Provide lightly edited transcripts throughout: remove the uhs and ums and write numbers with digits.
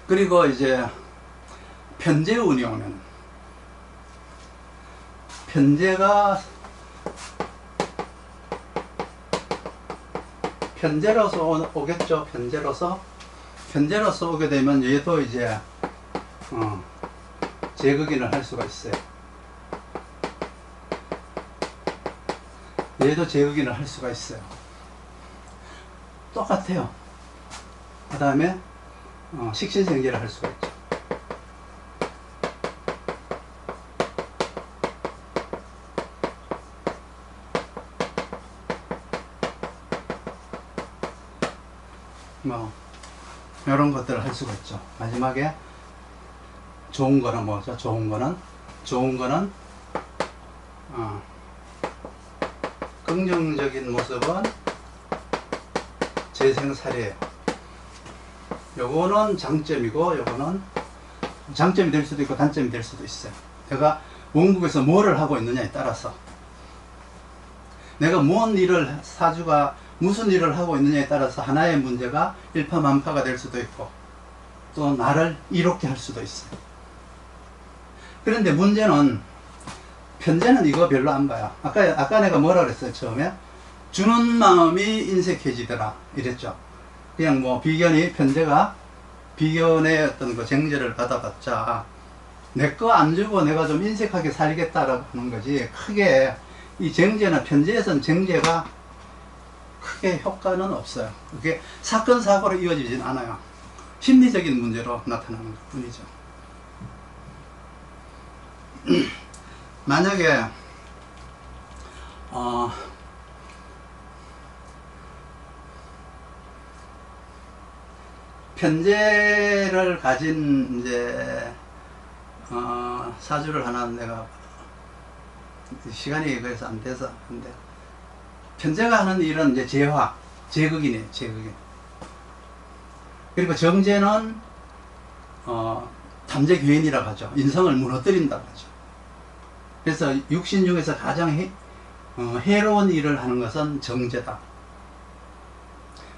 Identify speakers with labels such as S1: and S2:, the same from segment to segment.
S1: 그리고 이제 편재운이 오면, 편재로서 오겠죠. 편재로서 오게 되면 얘도 이제 제극인을 할 수가 있어요. 얘도 제극인을 할 수가 있어요. 똑같아요. 그 다음에 식신생제를 할 수가 있죠. 뭐 이런 것들을 할 수가 있죠. 마지막에 좋은 거는 뭐죠? 좋은 거는 긍정적인 모습은 재생사례예요. 요거는 장점이고 요거는 장점이 될 수도 있고 단점이 될 수도 있어요. 내가 원국에서 뭐를 하고 있느냐에 따라서, 내가 뭔 일을, 사주가 무슨 일을 하고 있느냐에 따라서 하나의 문제가 일파만파가 될 수도 있고 또 나를 이롭게 할 수도 있어요. 그런데 문제는, 편재는 이거 별로 안 봐요. 아까 내가 뭐라 그랬어요? 처음에 주는 마음이 인색해지더라 이랬죠. 그냥 뭐 편재가 비견의 어떤 그 쟁제를 받아봤자 내 거 안 주고 내가 좀 인색하게 살겠다라고 하는 거지, 크게 이 쟁제나 편재에서는 쟁제가 크게 효과는 없어요. 그게 사건 사고로 이어지진 않아요. 심리적인 문제로 나타나는 것 뿐이죠. 만약에 편재를 가진 이제 사주를 하나, 내가 시간이 그래서 안 돼서, 근데 편재가 하는 일은 이제 제극이네요. 제극인. 그리고 정제는 탐재귀인이라고 하죠. 인성을 무너뜨린다고 하죠. 그래서 육신 중에서 가장 해로운 일을 하는 것은 정제다.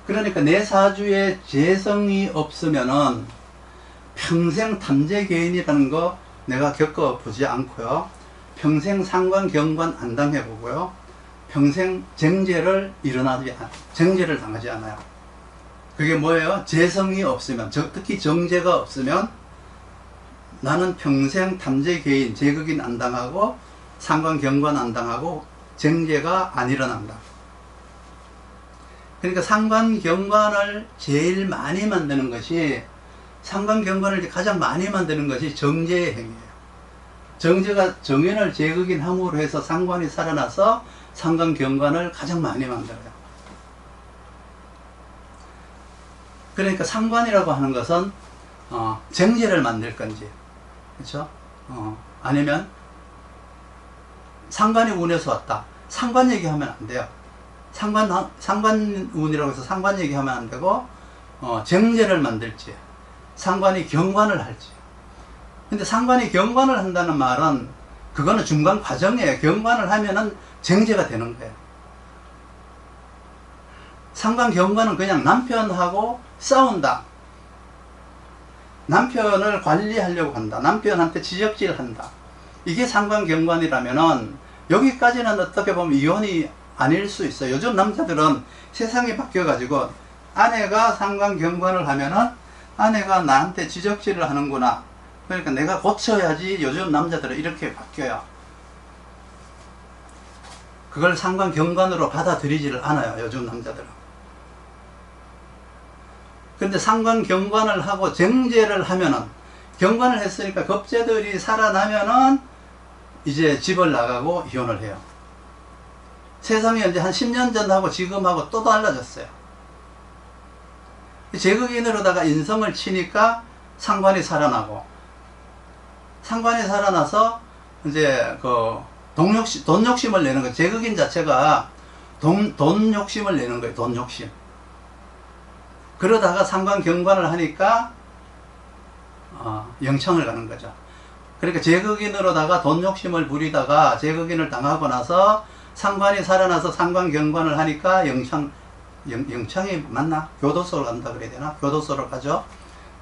S1: 그러니까 내 사주에 재성이 없으면은 평생 탐재귀인이라는 거 내가 겪어보지 않고요, 평생 상관 경관 안 당해보고요, 평생 정제를 당하지 않아요. 그게 뭐예요? 재성이 없으면, 특히 정제가 없으면 나는 평생 탐재개인, 제극인 안 당하고 상관 경관 안 당하고 정제가 안 일어난다. 그러니까 상관 경관을 제일 많이 만드는 것이, 상관 경관을 가장 많이 만드는 것이 정제의 행위예요. 정제가 정인을 제극인 함으로 해서 상관이 살아나서 상관 경관을 가장 많이 만들어요. 그러니까 상관이라고 하는 것은 정제를 만들 건지, 그렇죠? 아니면 상관이 운에서 왔다, 상관 얘기하면 안 돼요. 상관운이라고 해서 상관 얘기하면 안 되고, 정제를 만들지, 상관이 경관을 할지. 근데 상관이 경관을 한다는 말은 그거는 중간 과정이에요. 경관을 하면은 정제가 되는 거예요. 상관 경관은 그냥 남편하고 싸운다, 남편을 관리하려고 한다, 남편한테 지적질을 한다, 이게 상관 경관이라면은 여기까지는 어떻게 보면 이혼이 아닐 수 있어요. 요즘 남자들은 세상이 바뀌어 가지고 아내가 상관 경관을 하면은 아내가 나한테 지적질을 하는구나, 그러니까 내가 고쳐야지, 요즘 남자들은 이렇게 바뀌어요. 그걸 상관 경관으로 받아들이지를 않아요, 요즘 남자들은. 근데 상관 경관을 하고 정제를 하면은, 경관을 했으니까 겁재들이 살아나면은 이제 집을 나가고 이혼을 해요. 세상이 이제 한 10년 전하고 지금하고 또 달라졌어요. 제극인으로다가 인성을 치니까 상관이 살아나고, 상관이 살아나서 이제 돈 욕심을 내는 거예요. 제극인 자체가 돈 욕심을 내는 거예요. 돈 욕심. 그러다가 상관 경관을 하니까 영창을 가는 거죠. 그러니까 제극인으로다가 돈 욕심을 부리다가 제극인을 당하고 나서 상관이 살아나서 상관 경관을 하니까 영창이 맞나? 교도소를 간다 그래야 되나? 교도소를 가죠.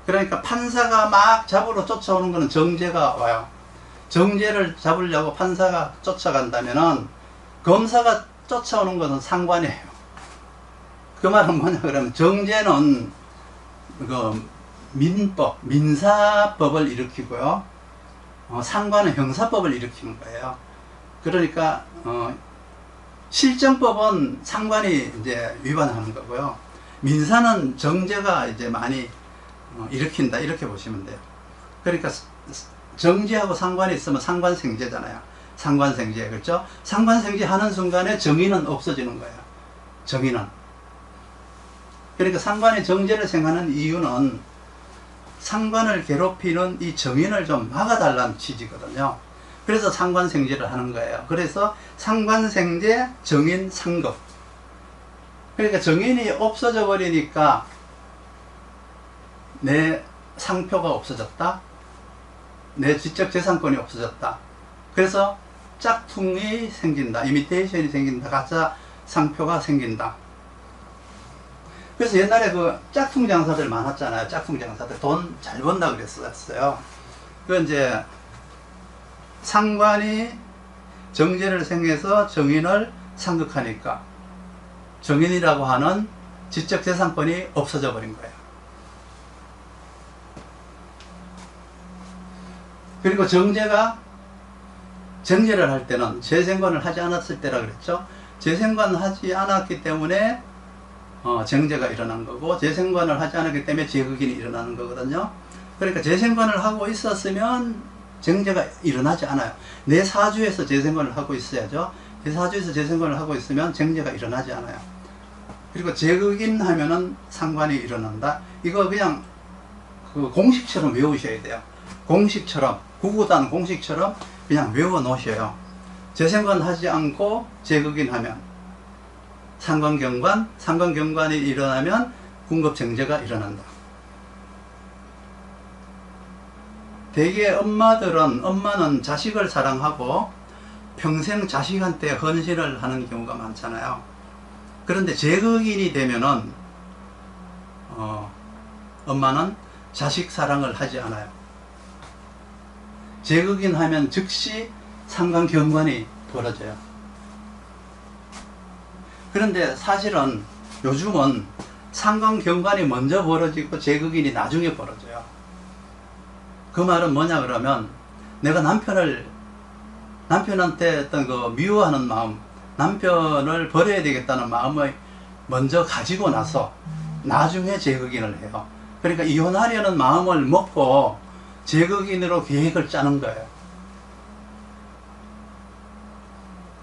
S1: 그러니까 판사가 막 잡으러 쫓아오는 것은 정죄가 와요. 정죄를 잡으려고 판사가 쫓아간다면은 검사가 쫓아오는 것은 상관이에요. 그 말은 뭐냐 그러면 정죄는 그 민법, 민사법을 일으키고요. 상관은 형사법을 일으키는 거예요. 그러니까 실정법은 상관이 이제 위반하는 거고요. 민사는 정죄가 이제 많이 일으킨다 이렇게 보시면 돼요. 그러니까 정죄하고 상관이 있으면 상관생죄잖아요. 상관생죄 그렇죠? 상관생죄 하는 순간에 정의는 없어지는 거예요. 정의는. 그러니까 상관이 정죄를 생각하는 이유는 상관을 괴롭히는 이 정인을 좀 막아달라는 취지거든요. 그래서 상관생죄를 하는 거예요. 그래서 상관생죄, 정인, 상급. 그러니까 정인이 없어져 버리니까 내 상표가 없어졌다. 내 지적재산권이 없어졌다. 그래서 짝퉁이 생긴다. 이미테이션이 생긴다. 가짜 상표가 생긴다. 그래서 옛날에 그 짝퉁 장사들 많았잖아요. 짝퉁 장사들 돈 잘 번다 그랬었어요. 그 이제 상관이 정죄를 생해서 정인을 상극하니까 정인이라고 하는 지적재산권이 없어져 버린 거예요. 그리고 정죄를 할 때는 재생관을 하지 않았을 때라 그랬죠. 재생관을 하지 않았기 때문에 정죄가 일어난 거고, 재생관을 하지 않았기 때문에 재극인이 일어나는 거거든요. 그러니까 재생관을 하고 있었으면 정죄가 일어나지 않아요. 내 사주에서 재생관을 하고 있어야죠. 내 사주에서 재생관을 하고 있으면 정죄가 일어나지 않아요. 그리고 재극인 하면은 상관이 일어난다. 이거 그냥 그 공식처럼 외우셔야 돼요. 공식처럼, 구구단 공식처럼 그냥 외워 놓으셔요. 재생관 하지 않고 재극인 하면 상관경관, 상관경관이 일어나면 군급정죄가 일어난다. 대개 엄마는 자식을 사랑하고 평생 자식한테 헌신을 하는 경우가 많잖아요. 그런데 재극인이 되면은 엄마는 자식 사랑을 하지 않아요. 재극인 하면 즉시 상관경관이 벌어져요. 그런데 사실은 요즘은 상관경관이 먼저 벌어지고 재극인이 나중에 벌어져요. 그 말은 뭐냐 그러면 내가 남편한테 어떤 그 미워하는 마음, 남편을 버려야 되겠다는 마음을 먼저 가지고 나서 나중에 재극인을 해요. 그러니까 이혼하려는 마음을 먹고 재극인으로 계획을 짜는 거예요.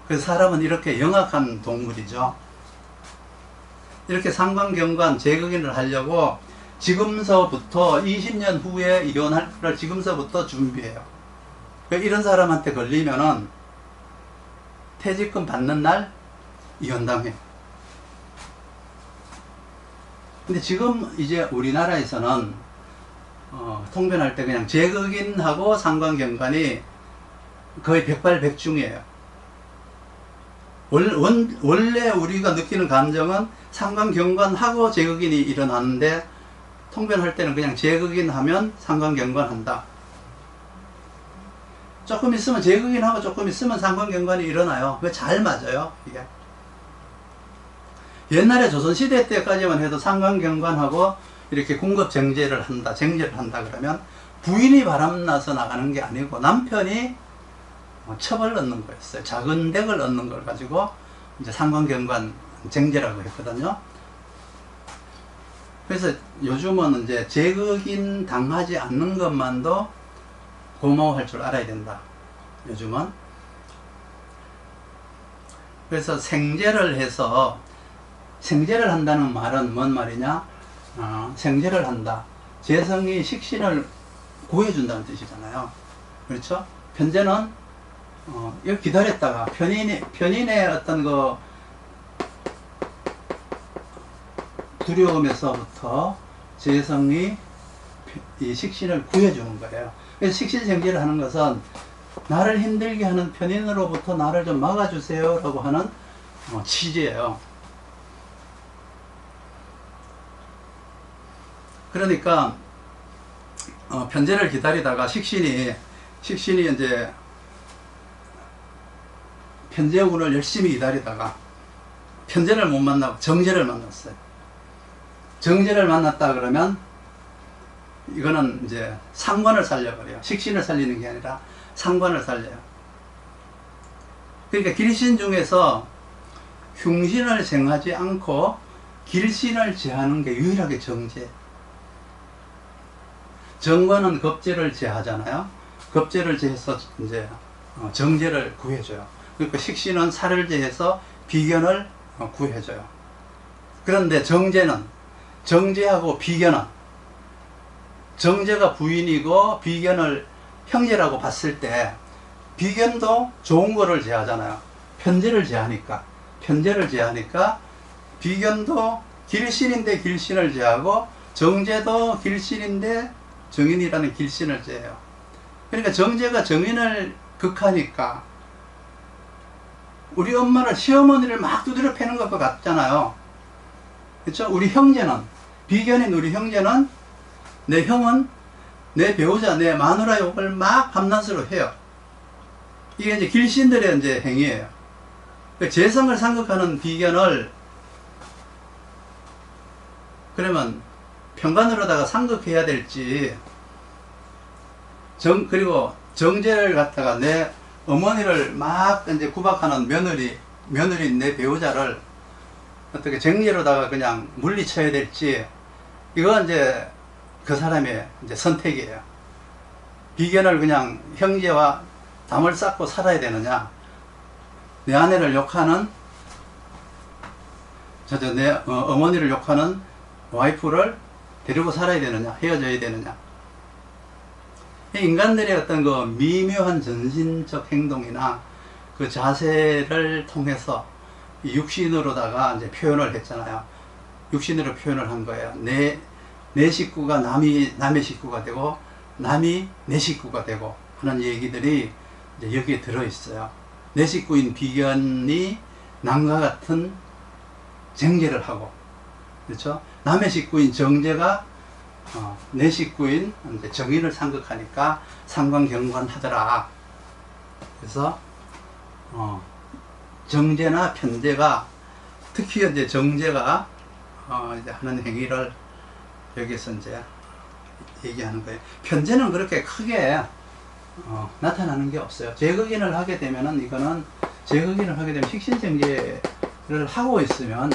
S1: 그래서 사람은 이렇게 영악한 동물이죠. 이렇게 상관경관 재극인을 하려고 지금서부터 20년 후에 이혼할 걸 지금서부터 준비해요. 이런 사람한테 걸리면은 퇴직금 받는 날 이혼당해요. 근데 지금 이제 우리나라에서는 통변할 때 그냥 재극인하고 상관경관이 거의 백발백중이에요. 원래 우리가 느끼는 감정은 상관경관하고 재극인이 일어나는데 통변할 때는 그냥 재극인 하면 상관경관 한다. 조금 있으면 재극인하고 조금 있으면 상관경관이 일어나요. 그게 잘 맞아요. 이게 옛날에 조선시대 때까지만 해도 상관경관하고 이렇게 군급정죄를 한다, 정죄를 한다 그러면 부인이 바람나서 나가는 게 아니고 남편이 첩을 얻는 거였어요. 작은 덱을 얻는 걸 가지고 이제 상관경관 정죄라고 했거든요. 그래서 요즘은 이제 재극인 당하지 않는 것만도 고마워할 줄 알아야 된다. 요즘은. 그래서 생제를 해서, 생제를 한다는 말은 뭔 말이냐? 생제를 한다. 재성이 식신을 구해준다는 뜻이잖아요. 그렇죠? 편제는 이걸 기다렸다가 편인의 어떤 그 두려움에서부터 재성이 이 식신을 구해주는 거예요. 그래서 식신생제를 하는 것은 나를 힘들게 하는 편인으로부터 나를 좀 막아주세요 라고 하는 취지예요. 그러니까 편제를 기다리다가 식신이 이제 편제운을 열심히 기다리다가 편제를 못 만나고 정제를 만났어요. 정제를 만났다 그러면 이거는 이제 상관을 살려버려요. 식신을 살리는 게 아니라 상관을 살려요. 그러니까 길신 중에서 흉신을 생하지 않고 길신을 제하는 게 유일하게 정제. 정관은 겁제를 제하잖아요. 겁제를 제해서 이제 정제를 구해줘요. 그러니까 식신은 살을 제해서 비견을 구해줘요. 그런데 정제는 정제하고 비견은 정제가 부인이고 비견을 형제라고 봤을 때 비견도 좋은 거를 제하잖아요. 편제를 제하니까 비견도 길신인데 길신을 제하고 정제도 길신인데 정인이라는 길신을 제해요. 그러니까 정제가 정인을 극하니까 우리 엄마를 시어머니를 막 두드려 패는 것 같잖아요. 그렇죠? 우리 형제는 비견인 우리 형제는 내 형은 내 배우자 내 마누라 욕을 막 밤낮으로 해요. 이게 이제 길신들의 이제 행위예요. 재성을 상극하는 비견을 그러면 평간으로다가 상극해야 될지 그리고 정제를 갖다가 내 어머니를 막 이제 구박하는 며느리인 내 배우자를 어떻게 정제로다가 그냥 물리쳐야 될지 이건 이제 그 사람의 이제 선택이에요. 비견을 그냥 형제와 담을 쌓고 살아야 되느냐, 내 아내를 욕하는 내 어머니를 욕하는 와이프를 데리고 살아야 되느냐, 헤어져야 되느냐. 인간들의 어떤 그 미묘한 전신적 행동이나 그 자세를 통해서 육신으로다가 이제 표현을 했잖아요. 육신으로 표현을 한 거예요. 내 식구가 남의 식구가 되고 남이 내 식구가 되고 하는 얘기들이 이제 여기에 들어있어요. 내 식구인 비견이 남과 같은 정제를 하고, 그렇죠? 남의 식구인 정제가 내 식구인 이제 정인을 상극하니까 상관경관하더라. 그래서 정제나 편제가 특히 이제 정제가 이제 하는 행위를 여기서 이제 얘기하는 거예요. 편제는 그렇게 크게 나타나는 게 없어요. 재극인을 하게 되면은 이거는 재극인을 하게 되면 식신정제를 하고 있으면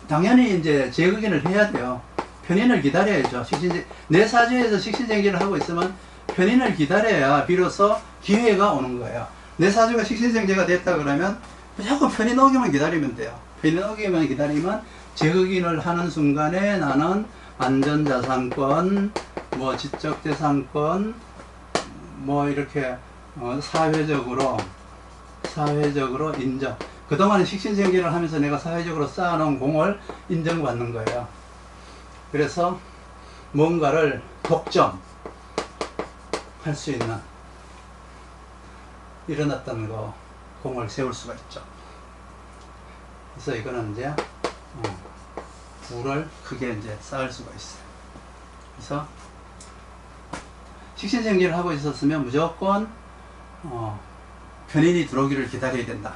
S1: 당연히 이제 재극인을 해야 돼요. 편인을 기다려야죠. 내 사주에서 식신정제를 하고 있으면 편인을 기다려야 비로소 기회가 오는 거예요. 내 사주가 식신정제가 됐다 그러면 무조건 편인 오기만 기다리면 돼요. 편인 오기만 기다리면 재극인을 하는 순간에 나는 안전자산권, 뭐 지적재산권, 뭐 이렇게 사회적으로 인정. 그동안 식신정제를 하면서 내가 사회적으로 쌓아놓은 공을 인정받는 거예요. 그래서 뭔가를 독점할 수 있는 이런 어떤 거 공을 세울 수가 있죠. 그래서 이거는 이제 부를 크게 이제 쌓을 수가 있어요. 그래서 식신정제를 하고 있었으면 무조건 편인이 들어오기를 기다려야 된다.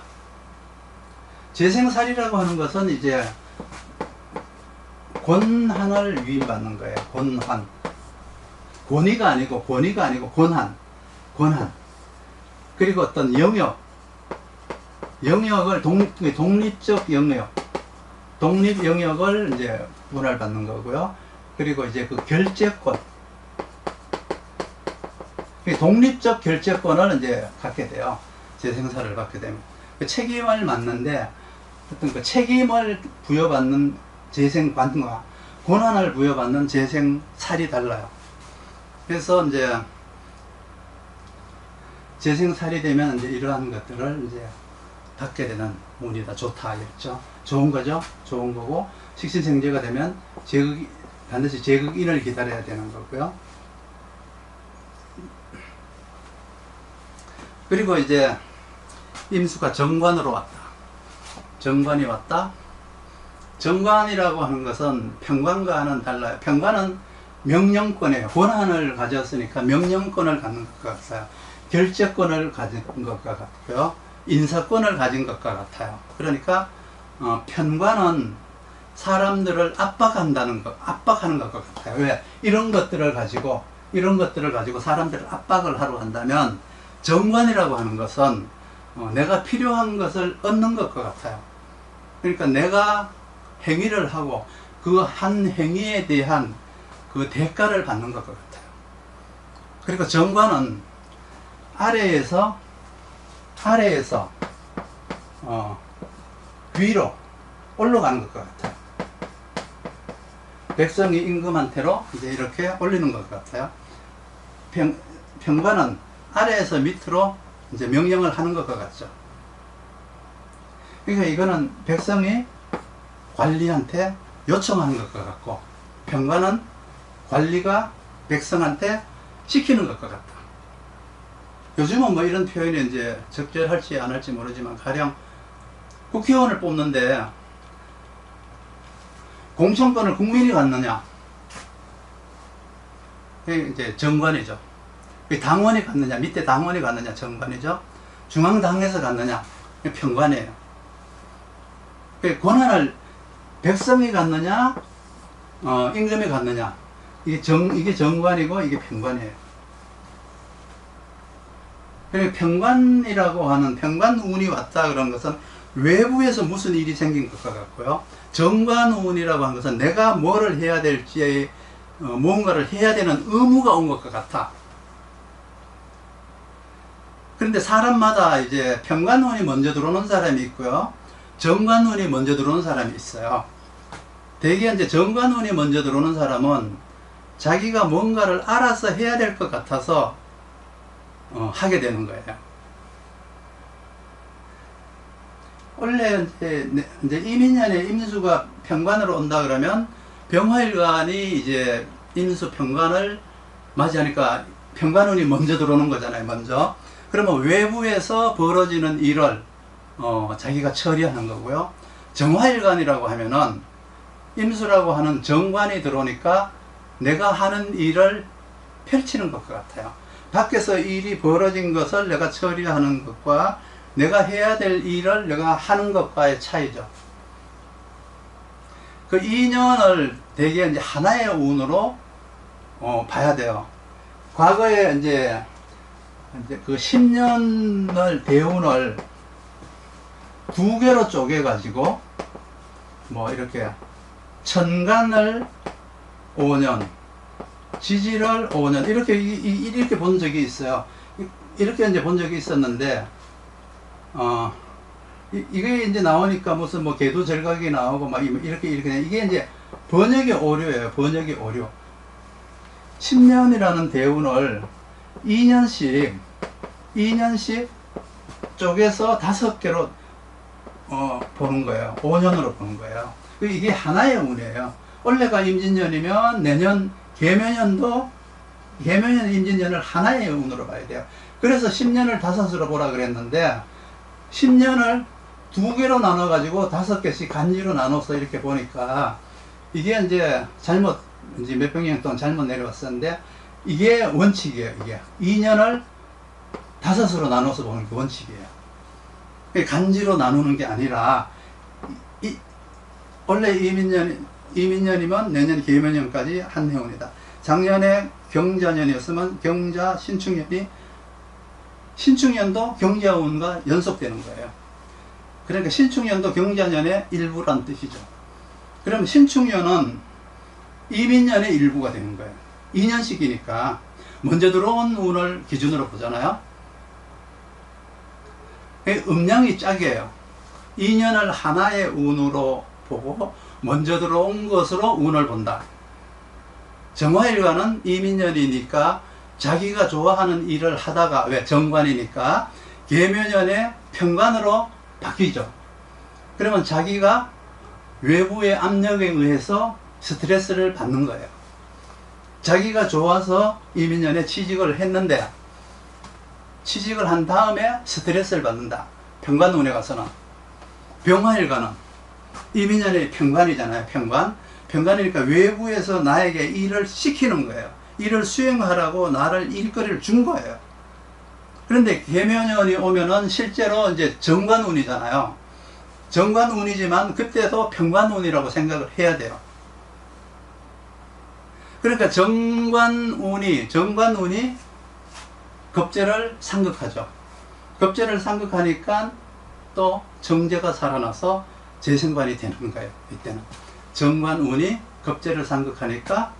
S1: 재생살이라고 하는 것은 이제 권한을 위임받는 거예요. 권한. 권위가 아니고 권한. 그리고 어떤 영역을 독립적 독립 영역을 이제 분할받는 거고요. 그리고 이제 그 결재권. 독립적 결재권을 이제 갖게 돼요. 재생살을 받게 되면. 그 책임을 맡는데 어떤 그 책임을 부여받는 재생관과 권한을 부여받는 재생살이 달라요. 그래서 이제 재생살이 되면 이제 이러한 것들을 이제 받게 되는 운이다. 좋다. 이랬죠. 좋은 거죠. 좋은 거고, 식신생제가 되면 반드시 재극인을 기다려야 되는 거고요. 그리고 이제 임수가 정관으로 왔다. 정관이 왔다. 정관이라고 하는 것은 평관과는 달라요. 평관은 명령권에 권한을 가졌으니까 명령권을 갖는 것과 같아요. 결재권을 가진 것과 같고요. 인사권을 가진 것과 같아요. 그러니까 편관은 사람들을 압박하는 것과 같아요. 왜? 이런 것들을 가지고 사람들을 압박을 하러 한다면, 정관이라고 하는 것은 내가 필요한 것을 얻는 것과 같아요. 그러니까 내가 행위를 하고 그 한 행위에 대한 그 대가를 받는 것과 같아요. 그리고 정관은 아래에서 위로 올라가는 것과 같아요. 백성이 임금한테로 이제 이렇게 올리는 것 같아요. 평관은 아래에서 밑으로 이제 명령을 하는 것과 같죠. 그러니까 이거는 백성이 관리한테 요청하는 것과 같고, 평관은 관리가 백성한테 시키는 것과 같다. 요즘은 뭐 이런 표현이 이제 적절할지 안 할지 모르지만, 가령 국회의원을 뽑는데 공천권을 국민이 갖느냐? 그게 이제 정관이죠. 당원이 갖느냐? 밑에 당원이 갖느냐? 정관이죠. 중앙당에서 갖느냐? 평관이에요. 권한을 백성이 갖느냐? 임금이 갖느냐? 이게 정관이고 이게 평관이에요. 그러니까 평관이라고 하는, 평관운이 왔다 그런 것은 외부에서 무슨 일이 생긴 것과 같고요. 정관운이라고 하는 것은 내가 뭐를 해야 될지, 뭔가를 해야 되는 의무가 온 것과 같아. 그런데 사람마다 이제 평관운이 먼저 들어오는 사람이 있고요. 정관운이 먼저 들어오는 사람이 있어요. 대개 이제 정관운이 먼저 들어오는 사람은 자기가 뭔가를 알아서 해야 될 것 같아서 하게 되는 거예요. 원래 이제 이민년에 임수가 평관으로 온다 그러면 병화일관이 이제 임수 평관을 맞이하니까 평관운이 먼저 들어오는 거잖아요. 먼저. 그러면 외부에서 벌어지는 일을 자기가 처리하는 거고요. 정화일관이라고 하면은 임수라고 하는 정관이 들어오니까 내가 하는 일을 펼치는 것과 같아요. 밖에서 일이 벌어진 것을 내가 처리하는 것과 내가 해야 될 일을 내가 하는 것과의 차이죠. 그 2년을 대개 이제 하나의 운으로 봐야 돼요. 과거에 이제 그 10년을 대운을 두 개로 쪼개 가지고 뭐 이렇게 천간을 5년, 지지를 5년 이렇게 본 적이 있어요. 이렇게 이제 본 적이 있었는데 이게 이제 나오니까 무슨 뭐 개두절각이 나오고 막 이렇게 이게 이제 번역의 오류예요. 번역의 오류. 10년이라는 대운을 2년씩 쪼개서 5개로 보는 거예요. 5년으로 보는 거예요. 이게 하나의 운이에요. 원래가 임진년이면 내년 계묘년 임진년을 하나의 운으로 봐야 돼요. 그래서 10년을 5으로 보라 그랬는데 10년을 2개로 나눠 가지고 5개씩 간지로 나눠서 이렇게 보니까 이게 이제 이제 몇백 년 동안 잘못 내려왔었는데, 이게 원칙이에요. 이게 2년을 5으로 나눠서 보는 게 원칙이에요. 간지로 나누는 게 아니라 원래 이민년이면 내년 계묘년까지 한 해운이다. 작년에 경자년이었으면 경자 신축년도 경자운과 연속되는 거예요. 그러니까 신축년도 경자년의 일부란 뜻이죠. 그럼 신축년은 이민년의 일부가 되는 거예요. 2년씩이니까 먼저 들어온 운을 기준으로 보잖아요. 음양이 짝이에요. 2년을 하나의 운으로 보고 먼저 들어온 것으로 운을 본다. 정화일관은 이민년이니까 자기가 좋아하는 일을 하다가, 왜? 정관이니까 계묘년에 평관으로 바뀌죠. 그러면 자기가 외부의 압력에 의해서 스트레스를 받는 거예요. 자기가 좋아서 이민년에 취직을 했는데 취직을 한 다음에 스트레스를 받는다. 평관운에 가서는. 병화일관은 이민년이 평관이잖아요. 평관이니까 외부에서 나에게 일을 시키는 거예요. 일을 수행하라고 나를 일거리를 준 거예요. 그런데 계묘년이 오면은 실제로 이제 정관운이잖아요. 정관운이지만 그때도 평관운이라고 생각을 해야 돼요. 그러니까 정관운이 겁재를 상극하죠. 겁재를 상극하니까 또 정제가 살아나서 재생관이 되는 거예요. 이때는 정관운이 겁재를 상극하니까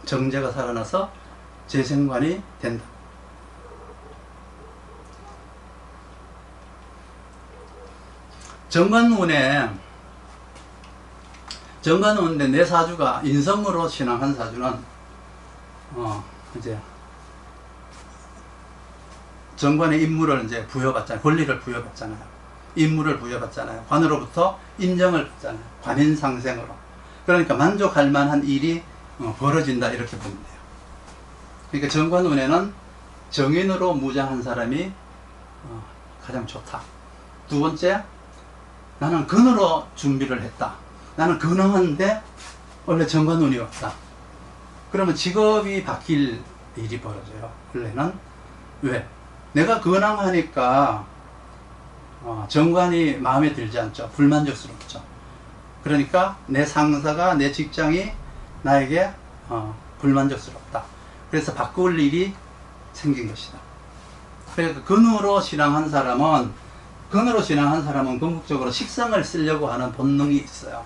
S1: 정제가 살아나서 재생관이 된다. 정관운인데 내 사주가 인성으로 신앙한 사주는 이제 정관의 임무를 이제 부여받잖아요. 권리를 부여받잖아요. 임무를 부여받잖아요. 관으로부터 인정을 받잖아요. 관인상생으로. 그러니까 만족할 만한 일이 벌어진다 이렇게 보면 돼요. 그러니까 정관운에는 정인으로 무장한 사람이 가장 좋다. 두 번째, 나는 근으로 준비를 했다. 나는 근황한데 원래 정관운이 없다. 그러면 직업이 바뀔 일이 벌어져요. 원래는. 왜? 내가 근황하니까 정관이 마음에 들지 않죠. 불만족스럽죠. 그러니까 내 상사가, 내 직장이 나에게 불만족스럽다. 그래서 바꿀 일이 생긴 것이다. 그러니까 근으로 신앙한 사람은 궁극적으로 식상을 쓰려고 하는 본능이 있어요.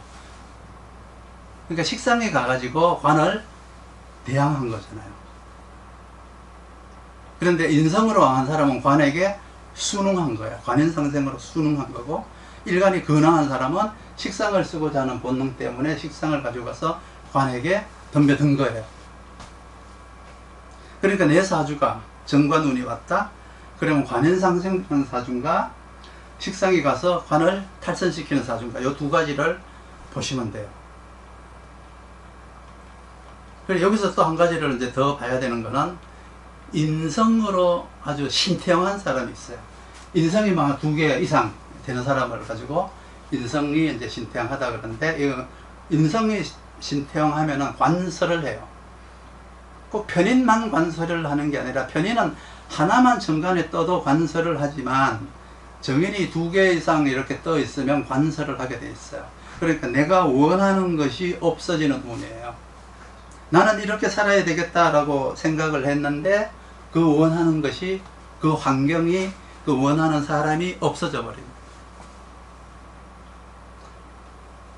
S1: 그러니까 식상에 가가지고 관을 대항한 거잖아요. 그런데 인성으로 왕한 사람은 관에게 순응한 거예요. 관인상생으로 순응한 거고, 일간이 근황한 사람은 식상을 쓰고자 하는 본능 때문에 식상을 가지고 가서 관에게 덤벼든 거예요. 그러니까 내 사주가 정관운이 왔다. 그러면 관인상생하는 사주인가 식상이 가서 관을 탈선시키는 사주인가, 이 두 가지를 보시면 돼요. 그리고 여기서 또 한 가지를 이제 더 봐야 되는 거는 인성으로 아주 신태영한 사람이 있어요. 인성이 막 2개 이상 되는 사람을 가지고 인성이 이제 신태영하다 그러는데, 이 인성이 신태영하면은 관설을 해요. 꼭 편인만 관설을 하는 게 아니라, 편인은 하나만 정관에 떠도 관설을 하지만 정인이 2개 이상 이렇게 떠 있으면 관설을 하게 돼 있어요. 그러니까 내가 원하는 것이 없어지는 운이에요. 나는 이렇게 살아야 되겠다라고 생각을 했는데 그 원하는 것이, 그 환경이, 그 원하는 사람이 없어져 버립니다.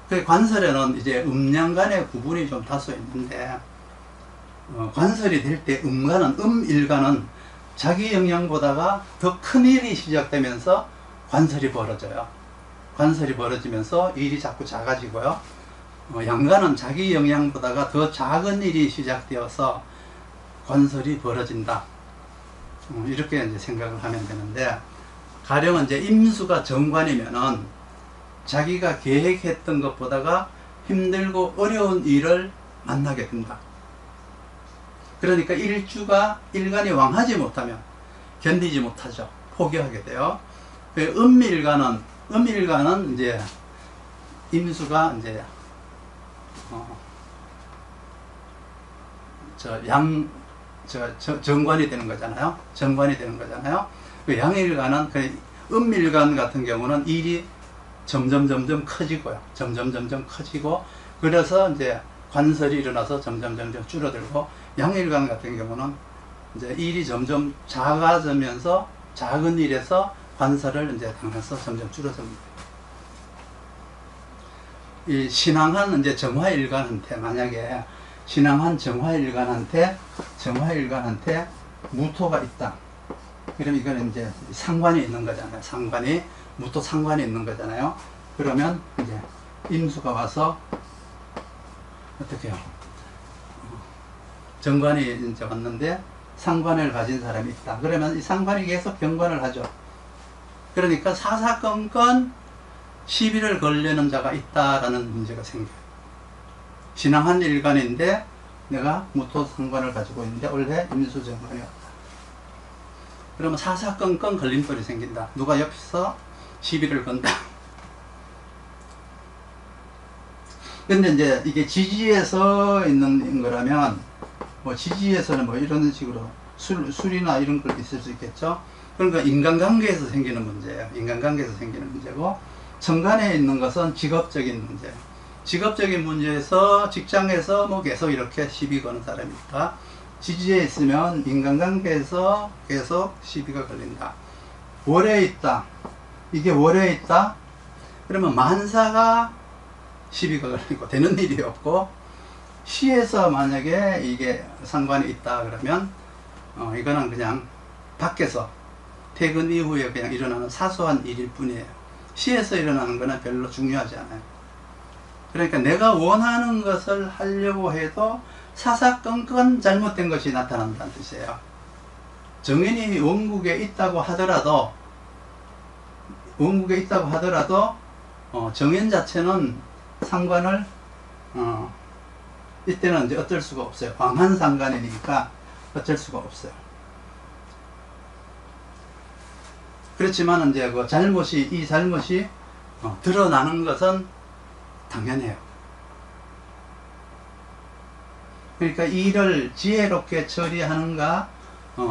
S1: 그 관설에는 이제 음양간의 구분이 좀 다소 있는데, 관설이 될 때 음일간은 자기 영향보다가 더 큰 일이 시작되면서 관설이 벌어져요. 관설이 벌어지면서 일이 자꾸 작아지고요. 양간은 자기 영향보다가 더 작은 일이 시작되어서 관설이 벌어진다. 이렇게 이제 생각을 하면 되는데, 가령 이제 임수가 정관이면은 자기가 계획했던 것보다가 힘들고 어려운 일을 만나게 된다. 그러니까 일간이 왕하지 못하면 견디지 못하죠. 포기하게 돼요. 음일간은 이제 임수가 이제 정관이 되는 거잖아요. 정관이 되는 거잖아요. 그 양일간은, 음일간 같은 경우는 일이 점점 커지고요. 점점 커지고, 그래서 이제 관설이 일어나서 점점 줄어들고, 양일간 같은 경우는 이제 일이 점점 작아지면서 작은 일에서 관설을 이제 당해서 점점 줄어듭니다. 이 신앙한 이제 정화일간한테, 만약에 신앙한 정화일간한테 무토가 있다. 그럼 이거는 이제 상관이 있는 거잖아요. 무토 상관이 있는 거잖아요. 그러면 이제 임수가 와서 어떻게 해요? 정관이 이제 왔는데 상관을 가진 사람이 있다. 그러면 이 상관이 계속 병관을 하죠. 그러니까 사사건건 시비를 걸려는 자가 있다라는 문제가 생겨요. 신앙한 일간인데 내가 무토 상관을 가지고 있는데 올해 임수정관이 왔다. 그러면 사사건건 걸림돌이 생긴다. 누가 옆에서 시비를 건다. 근데 이제 이게 지지에서 있는 거라면, 뭐 지지에서는 뭐 이런 식으로 술이나 이런 걸 있을 수 있겠죠. 그러니까 인간관계에서 생기는 문제예요. 인간관계에서 생기는 문제고, 천간에 있는 것은 직업적인 문제. 직업적인 문제에서 직장에서 뭐 계속 이렇게 시비 거는 사람이 있다. 지지에 있으면 인간관계에서 계속 시비가 걸린다. 월에 있다. 이게 월에 있다. 그러면 만사가 시비가 걸리고 되는 일이 없고, 시에서 만약에 이게 상관이 있다 그러면 이거는 그냥 밖에서 퇴근 이후에 그냥 일어나는 사소한 일일 뿐이에요. 시에서 일어나는 거는 별로 중요하지 않아요. 그러니까 내가 원하는 것을 하려고 해도 사사건건 잘못된 것이 나타난다는 뜻이에요. 정인이 원국에 있다고 하더라도 정인 자체는 상관을 이때는 이제 어쩔 수가 없어요. 광한 상관이니까 어쩔 수가 없어요. 그렇지만 이제 그 이 잘못이 드러나는 것은 당연해요. 그러니까 일을 지혜롭게 처리하는가,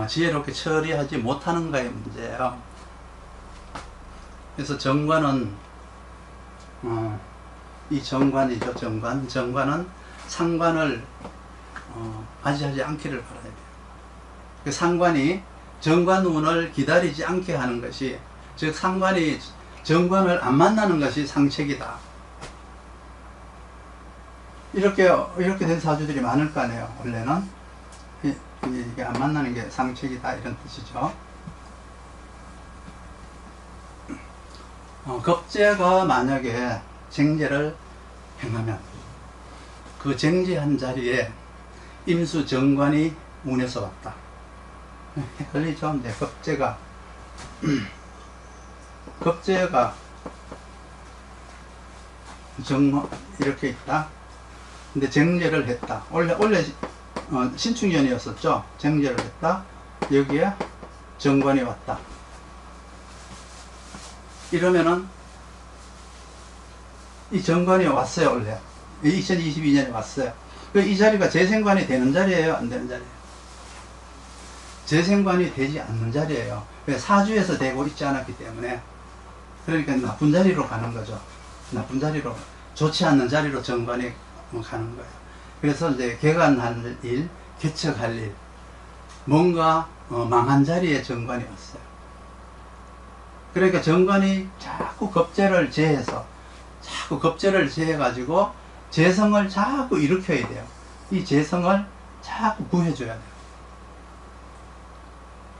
S1: 지혜롭게 처리하지 못하는가의 문제예요. 그래서 정관은 이 정관이죠. 정관은 상관을 맞이하지 않기를 바라야 돼요. 그 상관이 정관운을 기다리지 않게 하는 것이, 즉 상관이 정관을 안 만나는 것이 상책이다. 이렇게 된 사주들이 많을 거 아니에요. 원래는 이게 안 만나는 게 상책이다 이런 뜻이죠. 겁재가 만약에 쟁제를 행하면 그 쟁제한 자리에 임수 정관이 운에서 왔다. 헷갈리죠? 이제 겁재가 이렇게 있다. 근데 쟁제를 했다. 원래 신축년이었었죠. 쟁제를 했다. 여기에 정관이 왔다. 이러면은 이 정관이 왔어요. 원래 2022년에 왔어요. 이 자리가 재생관이 되는 자리예요, 안 되는 자리예요? 재생관이 되지 않는 자리예요. 사주에서 되고 있지 않았기 때문에. 그러니까 나쁜 자리로 가는 거죠. 나쁜 자리로, 좋지 않는 자리로 정관이 가는 거예요. 그래서 이제 개간할 일, 개척할 일, 뭔가 망한 자리에 정관이 왔어요. 그러니까 정관이 자꾸 겁재를 제해가지고 재성을 자꾸 일으켜야 돼요. 이 재성을 자꾸 구해줘야 돼요.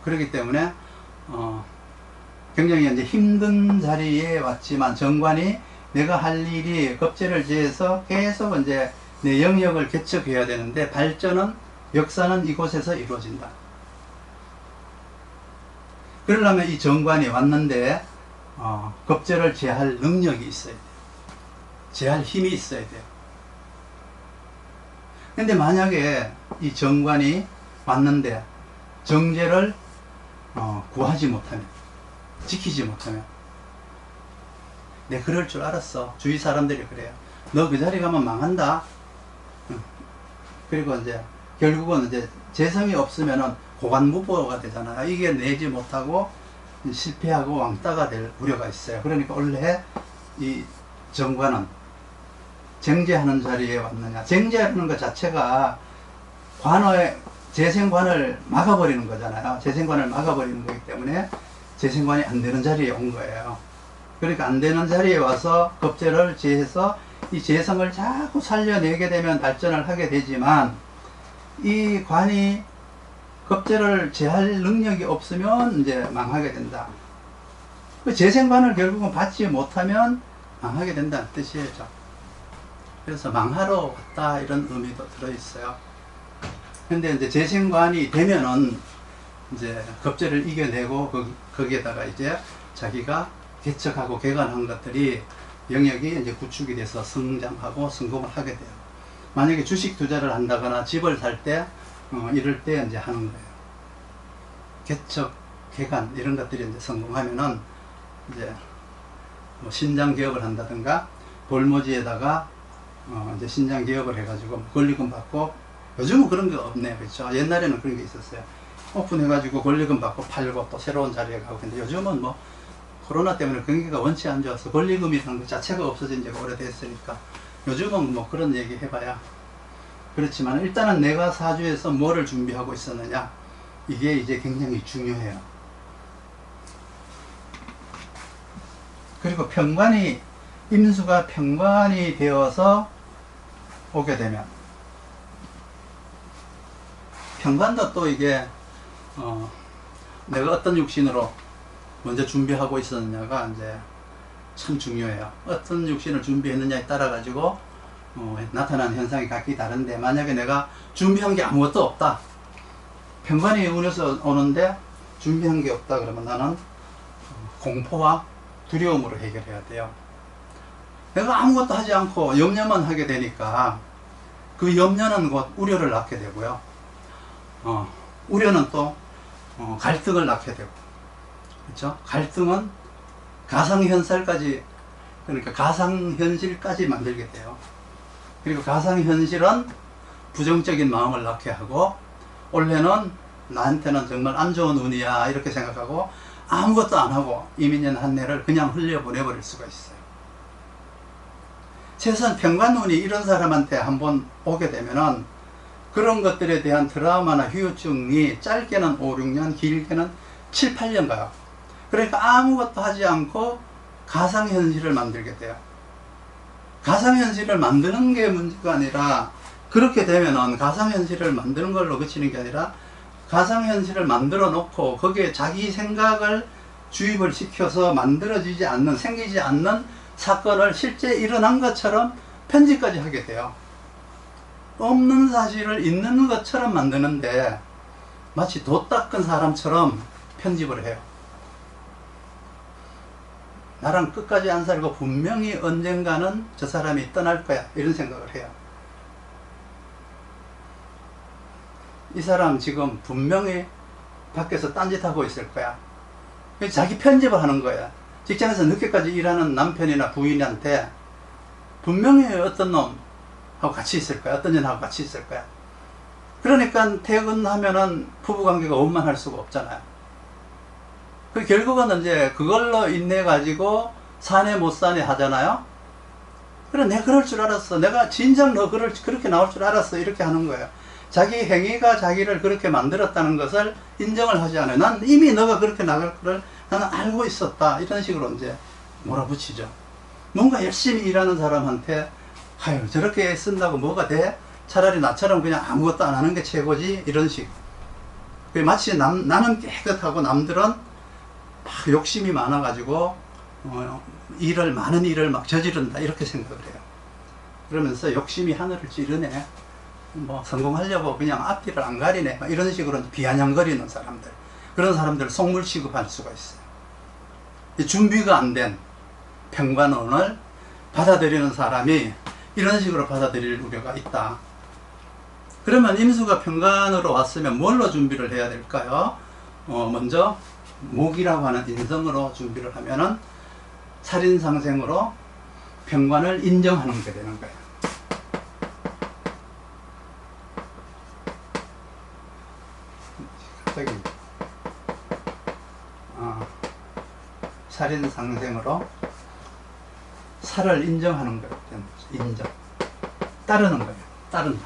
S1: 그렇기 때문에 굉장히 이제 힘든 자리에 왔지만 정관이 내가 할 일이 겁재를 제해서 계속 이제 내 영역을 개척해야 되는데 발전은 역사는 이곳에서 이루어진다. 그러려면 이 정관이 왔는데 겁재를 제할 능력이 있어야 돼요. 제할 힘이 있어야 돼요. 근데 만약에 이 정관이 왔는데 정제를 구하지 못하면, 지키지 못하면, 내 그럴 줄 알았어. 주위 사람들이 그래요. 너 그 자리 가면 망한다. 그리고 이제 결국은 이제 재성이 없으면은 고관무보가 되잖아요. 이게 내지 못하고 실패하고 왕따가 될 우려가 있어요. 그러니까 원래 이 정관은 쟁제하는 자리에 왔느냐. 쟁제하는 것 자체가 재생관을 막아버리는 거잖아요. 재생관을 막아버리는 거기 때문에 재생관이 안 되는 자리에 온 거예요. 그러니까 안 되는 자리에 와서 겁재를 제해서 이 재성을 자꾸 살려내게 되면 발전을 하게 되지만, 이 관이 겁재를 제할 능력이 없으면 이제 망하게 된다. 그 재생관을 결국은 받지 못하면 망하게 된다는 뜻이죠. 그래서 망하러 왔다 이런 의미도 들어있어요. 근데 이제 재생관이 되면은 이제 겁재를 이겨내고 거기에다가 이제 자기가 개척하고 개간한 것들이 영역이 이제 구축이 돼서 성장하고 성공을 하게 돼요. 만약에 주식 투자를 한다거나 집을 살 때 이럴 때 이제 하는 거예요. 개척, 개간 이런 것들이 이제 성공하면은 이제 뭐 신장 기업을 한다든가 볼모지에다가 이제 신장 개업을 해가지고 권리금 받고, 요즘은 그런 게 없네요. 그렇죠? 옛날에는 그런 게 있었어요. 오픈해가지고 권리금 받고 팔고 또 새로운 자리에 가고. 근데 요즘은 뭐 코로나 때문에 경기가 원치 안 좋아서 권리금이라는 것 자체가 없어진 지가 오래됐으니까 요즘은 뭐 그런 얘기 해봐야. 그렇지만 일단은 내가 사주에서 뭐를 준비하고 있었느냐, 이게 이제 굉장히 중요해요. 그리고 평관이, 임수가 평관이 되어서 오게 되면, 평관도 또 이게 내가 어떤 육신으로 먼저 준비하고 있었느냐가 이제 참 중요해요. 어떤 육신을 준비했느냐에 따라 가지고 나타나는 현상이 각기 다른데, 만약에 내가 준비한 게 아무것도 없다, 평관이 운에서 오는데 준비한 게 없다 그러면 나는 공포와 두려움으로 해결해야 돼요. 내가 아무것도 하지 않고 염려만 하게 되니까 그 염려는 곧 우려를 낳게 되고요. 우려는 또 갈등을 낳게 되고, 그렇죠? 갈등은 가상현실까지, 그러니까 가상현실까지 만들게 돼요. 그리고 가상현실은 부정적인 마음을 낳게 하고, 올해는 나한테는 정말 안 좋은 운이야 이렇게 생각하고 아무것도 안 하고 이민년 한 해를 그냥 흘려보내버릴 수가 있어요. 최소한 평관운이 이런 사람한테 한번 오게 되면은 그런 것들에 대한 트라우마나 후유증이 짧게는 5, 6년, 길게는 7, 8년 가요. 그러니까 아무것도 하지 않고 가상현실을 만들게 돼요. 가상현실을 만드는 게 문제가 아니라, 그렇게 되면은 가상현실을 만드는 걸로 그치는 게 아니라, 가상현실을 만들어 놓고 거기에 자기 생각을 주입을 시켜서 만들어지지 않는, 생기지 않는 사건을 실제 일어난 것처럼 편집까지 하게 돼요. 없는 사실을 있는 것처럼 만드는데 마치 도 닦은 사람처럼 편집을 해요. 나랑 끝까지 안 살고 분명히 언젠가는 저 사람이 떠날 거야 이런 생각을 해요. 이 사람 지금 분명히 밖에서 딴짓하고 있을 거야. 자기 편집을 하는 거야. 직장에서 늦게까지 일하는 남편이나 부인한테 분명히 어떤 놈하고 같이 있을 거야, 어떤 년하고 같이 있을 거야. 그러니까 퇴근하면은 부부관계가 원만할 수가 없잖아요. 그 결국은 이제 그걸로 인해 가지고 사내 못 사내 하잖아요. 그래, 내가 그럴 줄 알았어, 내가 진작 너 그렇게 나올 줄 알았어, 이렇게 하는 거예요. 자기 행위가 자기를 그렇게 만들었다는 것을 인정을 하지 않아요. 난 이미 너가 그렇게 나갈 거를 나는 알고 있었다, 이런 식으로 이제 몰아붙이죠. 뭔가 열심히 일하는 사람한테 아유 저렇게 쓴다고 뭐가 돼? 차라리 나처럼 그냥 아무것도 안 하는 게 최고지, 이런 식. 마치 나는 깨끗하고 남들은 막 욕심이 많아가지고 많은 일을 막 저지른다, 이렇게 생각을 해요. 그러면서 욕심이 하늘을 찌르네, 뭐 성공하려고 그냥 앞뒤를 안 가리네, 이런 식으로 비아냥거리는 사람들, 그런 사람들 속물 취급할 수가 있어요. 준비가 안 된 평관운을 받아들이는 사람이 이런 식으로 받아들일 우려가 있다. 그러면 임수가 평관으로 왔으면 뭘로 준비를 해야 될까요? 먼저 목이라고 하는 인성으로 준비를 하면은 살인상생으로 평관을 인정하는 게 되는 거예요. 갑자기 살인상생으로 살을 인정하는 거예요. 인정. 따르는 거예요. 따른다.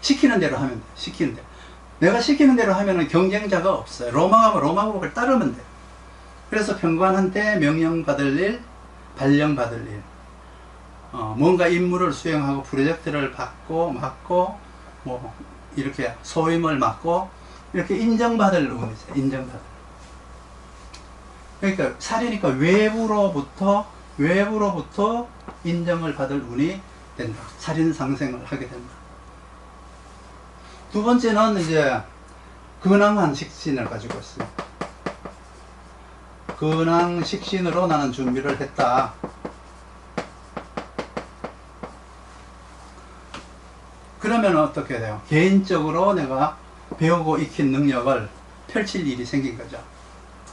S1: 시키는 대로 하면 돼. 시키는 대로. 내가 시키는 대로 하면은 경쟁자가 없어요. 로마가면 로마법을 따르면 돼요. 그래서 평관한테 명령받을 일, 발령받을 일, 뭔가 임무를 수행하고 프로젝트를 받고 맡고 뭐 이렇게 소임을 맡고 이렇게 인정받을 운이죠. 인정받을. 그러니까 살이니까 외부로부터 인정을 받을 운이 된다. 살인상생을 하게 된다. 두 번째는 이제 근황한 식신을 가지고 있어요. 근황 식신으로 나는 준비를 했다. 그러면 어떻게 돼요? 개인적으로 내가 배우고 익힌 능력을 펼칠 일이 생긴 거죠.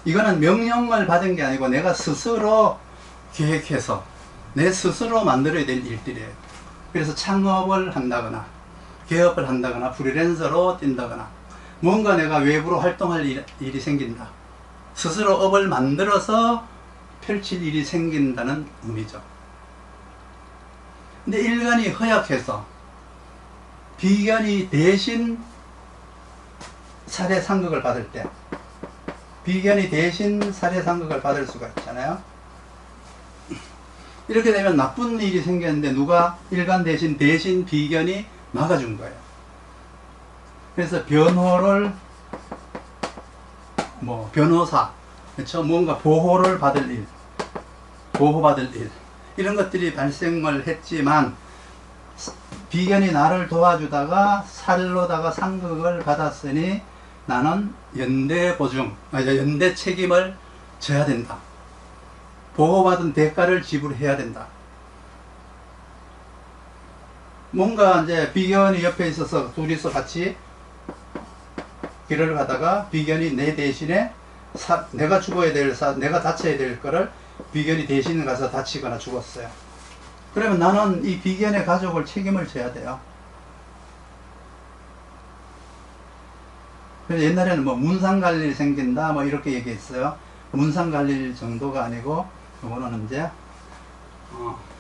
S1: 이거는 명령을 받은 게 아니고 내가 스스로 계획해서 내 스스로 만들어야 될 일들이에요. 그래서 창업을 한다거나 개업을 한다거나 프리랜서로 뛴다거나 뭔가 내가 외부로 활동할 일이 생긴다. 스스로 업을 만들어서 펼칠 일이 생긴다는 의미죠. 근데 일간이 허약해서 비견이 대신 사례 상극을 받을 때, 비견이 대신 사례 상극을 받을 수가 있잖아요. 이렇게 되면 나쁜 일이 생겼는데 누가 일간 대신 비견이 막아준 거예요. 그래서 변호를 변호사, 그렇죠? 뭔가 보호를 받을 일, 보호받을 일, 이런 것들이 발생을 했지만 비견이 나를 도와주다가 살로다가 상극을 받았으니 나는 연대 책임을 져야 된다. 보호받은 대가를 지불해야 된다. 뭔가 이제 비견이 옆에 있어서 둘이서 같이 길을 가다가 비견이 내 대신에 내가 죽어야 될, 내가 다쳐야 될 거를 비견이 대신 가서 다치거나 죽었어요. 그러면 나는 이 비견의 가족을 책임을 져야 돼요. 그래서 옛날에는 문상갈일 생긴다 이렇게 얘기했어요. 문상갈일 정도가 아니고 이거는 이제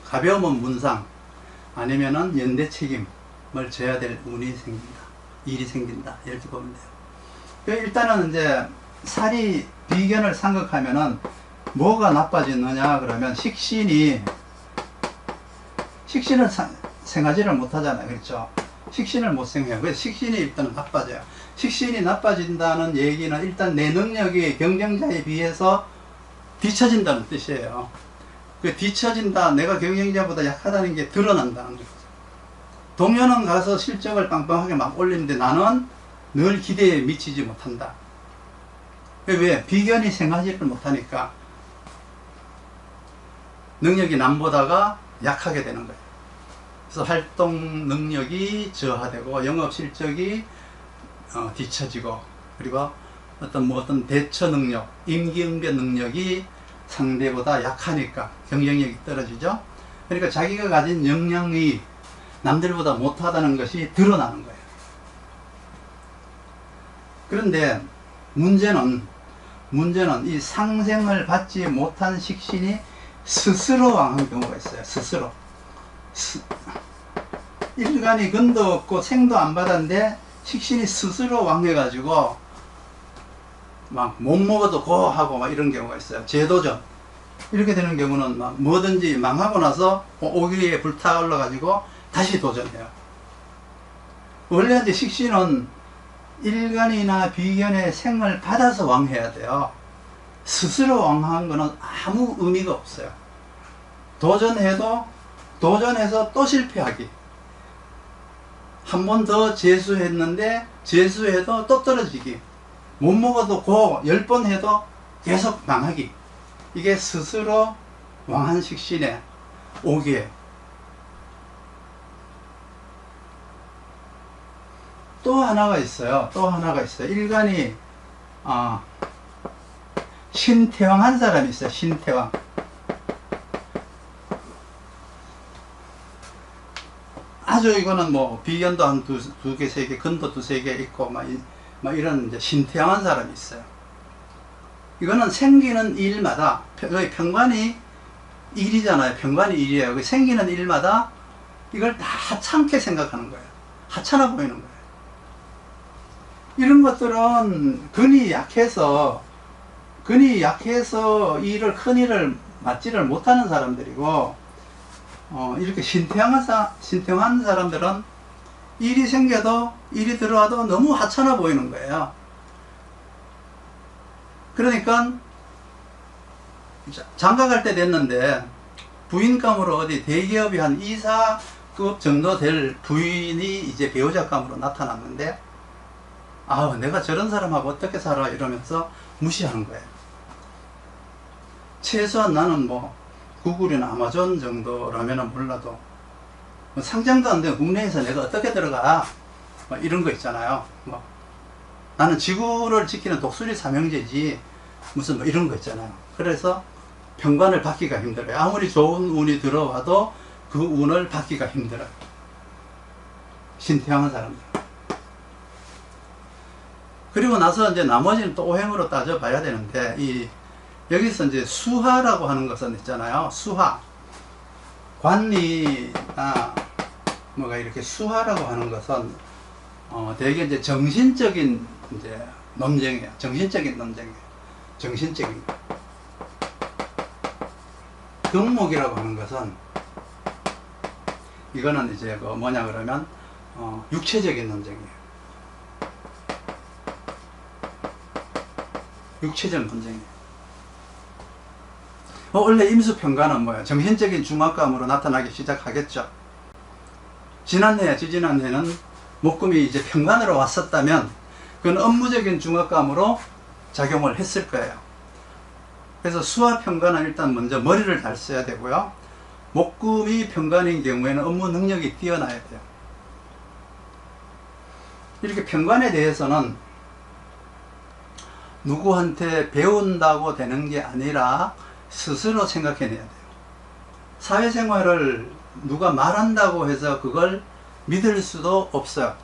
S1: 가벼우면 문상 아니면은 연대 책임을 져야 될 운이 생긴다. 일이 생긴다. 이렇게 보면 돼요. 일단은 이제 살이 비견을 상극하면은 뭐가 나빠지느냐 그러면 식신은 생하지를 못하잖아요. 그렇죠? 식신을 못 생해요. 그래서 식신이 일단 나빠져요. 식신이 나빠진다는 얘기는 일단 내 능력이 경쟁자에 비해서 뒤처진다는 뜻이에요. 그 뒤처진다, 내가 경쟁자보다 약하다는 게 드러난다는 거죠. 동료는 가서 실적을 빵빵하게 막 올리는데 나는 늘 기대에 미치지 못한다. 왜? 비견이 생하지를 못하니까 능력이 남보다가 약하게 되는 거예요. 그래서 활동 능력이 저하되고 영업 실적이 뒤처지고, 그리고 어떤 대처 능력, 임기응변 능력이 상대보다 약하니까 경쟁력이 떨어지죠. 그러니까 자기가 가진 역량이 남들보다 못하다는 것이 드러나는 거예요. 그런데 문제는 이 상생을 받지 못한 식신이 스스로 왕한 경우가 있어요. 스스로. 일간이 근도 없고 생도 안 받았는데 식신이 스스로 왕해가지고 막 못 먹어도 고 하고 막 이런 경우가 있어요. 재도전. 이렇게 되는 경우는 막 뭐든지 망하고 나서 오기에 불타올라가지고 다시 도전해요. 원래 이제 식신은 일간이나 비견의 생을 받아서 왕해야 돼요. 스스로 왕한 거는 아무 의미가 없어요. 도전해서 또 실패하기. 한 번 더 재수했는데 재수해도 또 떨어지기. 못 먹어도 고 10번 해도 계속 망하기. 이게 스스로 왕한 식신의 오기에. 또 하나가 있어요. 일간이 신태왕한 사람이 있어요. 신태왕. 아주 이거는 비견도 한 두 개, 세 개, 근도 두세 개 있고 막 이런 이제 신태왕한 사람이 있어요. 이거는 생기는 일마다 거의 평관이 일이잖아요. 평관이 일이에요. 생기는 일마다 이걸 다 하찮게 생각하는 거예요. 하찮아 보이는 거예요. 이런 것들은 근이 약해서 큰 일을 맡지를 못하는 사람들이고, 이렇게 신태왕한 사람들은 일이 생겨도, 일이 들어와도 너무 하찮아 보이는 거예요. 그러니까 장가갈 때 됐는데 부인감으로 어디 대기업이 한 이사급 정도 될 부인이 이제 배우자감으로 나타났는데, 내가 저런 사람하고 어떻게 살아 이러면서 무시하는 거예요. 최소한 나는 구글이나 아마존 정도라면 몰라도 상장도 안 되고 국내에서 내가 어떻게 들어가 이런 거 있잖아요. 나는 지구를 지키는 독수리 삼형제지 무슨 이런 거 있잖아요. 그래서 평관을 받기가 힘들어요. 아무리 좋은 운이 들어와도 그 운을 받기가 힘들어요. 신태양한 사람들. 그리고 나서 이제 나머지는 또 오행으로 따져봐야 되는데, 여기서 이제 수화라고 하는 것은 있잖아요. 수화. 관리나 뭐가 이렇게 수화라고 하는 것은 되게 이제 정신적인 이제 논쟁이에요. 정신적인 논쟁이에요. 정신적인 거. 금목이라고 하는 것은 이거는 이제 그 뭐냐 그러면 육체적인 논쟁이에요. 육체적 논쟁이에요. 원래 임수평가는 뭐예요? 정신적인 중압감으로 나타나기 시작하겠죠. 지난해, 지지난해는 목금이 이제 평관으로 왔었다면 그건 업무적인 중압감으로 작용을 했을 거예요. 그래서 수화 평관은 일단 먼저 머리를 잘 써야 되고요. 목금이 평관인 경우에는 업무 능력이 뛰어나야 돼요. 이렇게 평관에 대해서는 누구한테 배운다고 되는 게 아니라 스스로 생각해내야 돼요. 사회생활을 누가 말한다고 해서 그걸 믿을 수도 없어요.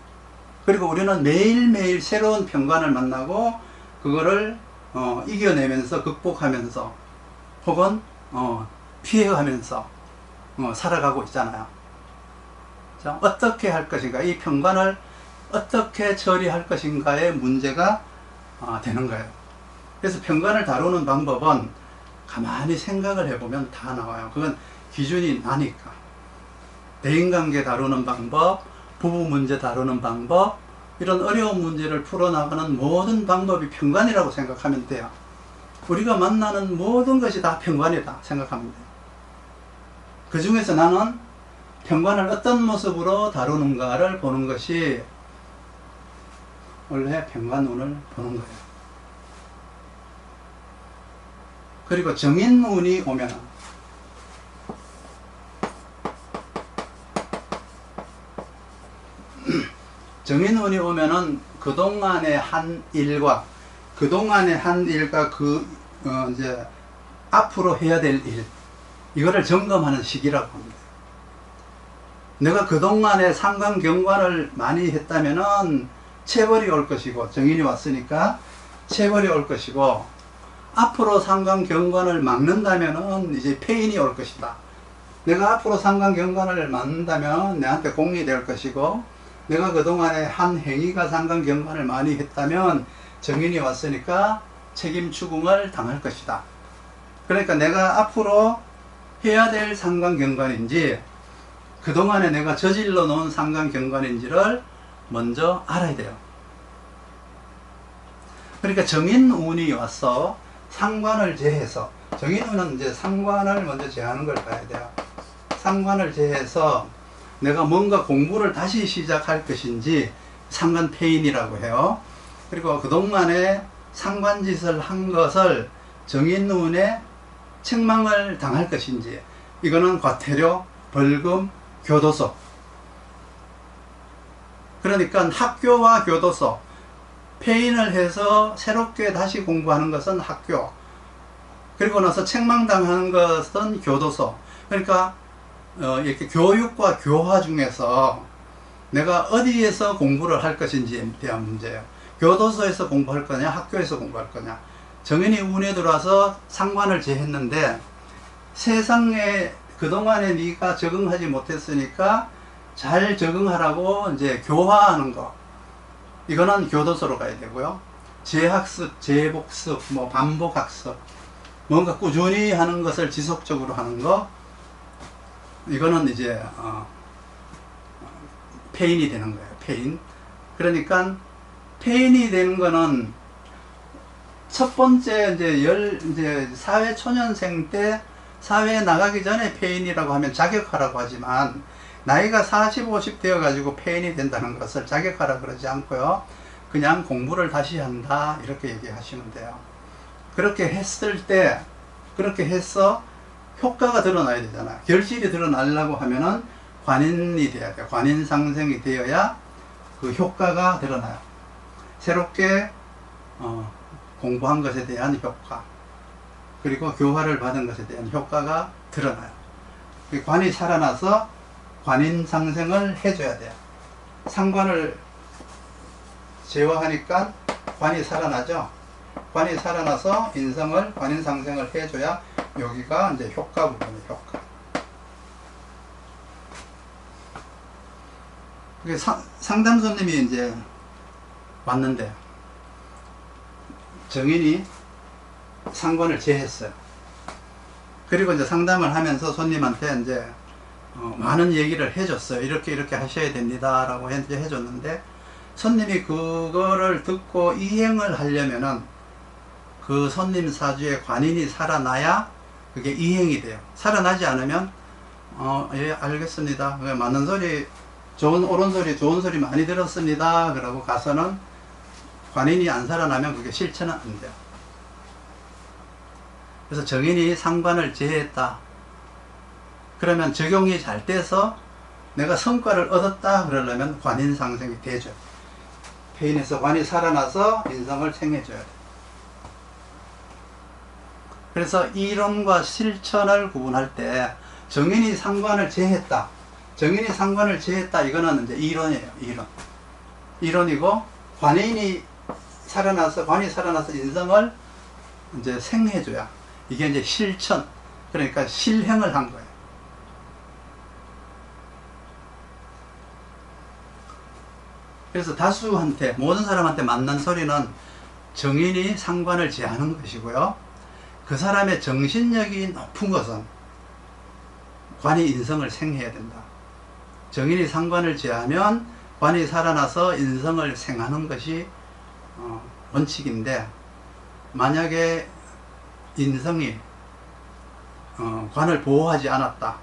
S1: 그리고 우리는 매일매일 새로운 평관을 만나고 그거를 이겨내면서 극복하면서 혹은 피해가면서 살아가고 있잖아요. 자, 어떻게 할 것인가, 이 평관을 어떻게 처리할 것인가의 문제가 되는 거예요. 그래서 평관을 다루는 방법은 가만히 생각을 해보면 다 나와요. 그건 기준이 나니까. 대인관계 다루는 방법, 부부 문제 다루는 방법, 이런 어려운 문제를 풀어나가는 모든 방법이 평관이라고 생각하면 돼요. 우리가 만나는 모든 것이 다 평관이다 생각하면 돼요. 그 중에서 나는 평관을 어떤 모습으로 다루는가를 보는 것이 원래 평관운을 보는 거예요. 그리고 정인운이 오면 정인운이 오면은 그동안의 한 일과 이제 앞으로 해야 될 일, 이거를 점검하는 시기라고 합니다. 내가 그동안에 상관경관을 많이 했다면은 체벌이 올 것이고, 정인이 왔으니까 체벌이 올 것이고, 앞으로 상관경관을 막는다면은 이제 폐인이 올 것이다. 내가 앞으로 상관경관을 막는다면 내한테 공이 될 것이고, 내가 그동안에 한 행위가 상관경관을 많이 했다면 정인이 왔으니까 책임 추궁을 당할 것이다. 그러니까 내가 앞으로 해야 될 상관경관인지 그동안에 내가 저질러 놓은 상관경관인지를 먼저 알아야 돼요. 그러니까 정인운이 와서 상관을 제해서, 정인운은 이제 상관을 먼저 제하는 걸 봐야 돼요. 상관을 제해서 내가 뭔가 공부를 다시 시작할 것인지 상관폐인이라고 해요. 그리고 그동안에 상관짓을 한 것을 정인운에 책망을 당할 것인지, 이거는 과태료, 벌금, 교도소. 그러니까 학교와 교도소, 폐인을 해서 새롭게 다시 공부하는 것은 학교, 그리고 나서 책망당하는 것은 교도소. 그러니까 이렇게 교육과 교화 중에서 내가 어디에서 공부를 할 것인지에 대한 문제예요. 교도소에서 공부할 거냐, 학교에서 공부할 거냐. 정인이 운에 들어와서 상관을 제했는데 세상에 그동안에 네가 적응하지 못했으니까 잘 적응하라고 이제 교화하는 거, 이거는 교도소로 가야 되고요. 재학습, 재복습, 뭐 반복학습, 뭔가 꾸준히 하는 것을 지속적으로 하는 거, 이거는 이제 폐인이 되는 거예요. 폐인. 그러니까 폐인이 되는 거는 첫 번째 이제 사회 초년생 때 사회에 나가기 전에 폐인이라고 하면 자격하라고 하지만, 나이가 40, 50 되어 가지고 폐인이 된다는 것을 자격하라 그러지 않고요. 그냥 공부를 다시 한다 이렇게 얘기하시면 돼요. 그렇게 했을 때, 그렇게 해서 효과가 드러나야 되잖아요. 결실이 드러나려고 하면은 관인이 돼야 돼요. 관인상생이 되어야 그 효과가 드러나요. 새롭게 공부한 것에 대한 효과. 그리고 교화를 받은 것에 대한 효과가 드러나요. 관이 살아나서 관인상생을 해줘야 돼요. 상관을 제어하니까 관이 살아나죠. 관이 살아나서 인성을 관인상생을 해줘야 여기가 이제 효과 부분이에요. 효과. 상담손님이 이제 왔는데 정인이 상관을 제했어요. 그리고 이제 상담을 하면서 손님한테 이제 많은 얘기를 해줬어요. 이렇게 하셔야 됩니다 라고 해줬는데, 손님이 그거를 듣고 이행을 하려면은 그 손님 사주에 관인이 살아나야 그게 이행이 돼요. 살아나지 않으면 예 알겠습니다, 맞는 소리, 옳은 소리, 좋은 소리 많이 들었습니다 그러고 가서는 관인이 안 살아나면 그게 실천은 안 돼요. 그래서 정인이 상관을 제했다 그러면 적용이 잘 돼서 내가 성과를 얻었다 그러려면 관인상생이 되죠. 페인에서 관이 살아나서 인성을 생해줘야 돼. 그래서 이론과 실천을 구분할 때 정인이 상관을 제했다, 정인이 상관을 제했다, 이거는 이제 이론이에요. 이론이고, 관이 살아나서 인성을 이제 생해줘야 이게 이제 실천, 그러니까 실행을 한 거예요. 그래서 다수한테, 모든 사람한테 맞는 소리는 정인이 상관을 제하는 것이고요, 그 사람의 정신력이 높은 것은 관이 인성을 생해야 된다. 정인이 상관을 제하면 관이 살아나서 인성을 생하는 것이 원칙인데, 만약에 인성이 관을 보호하지 않았다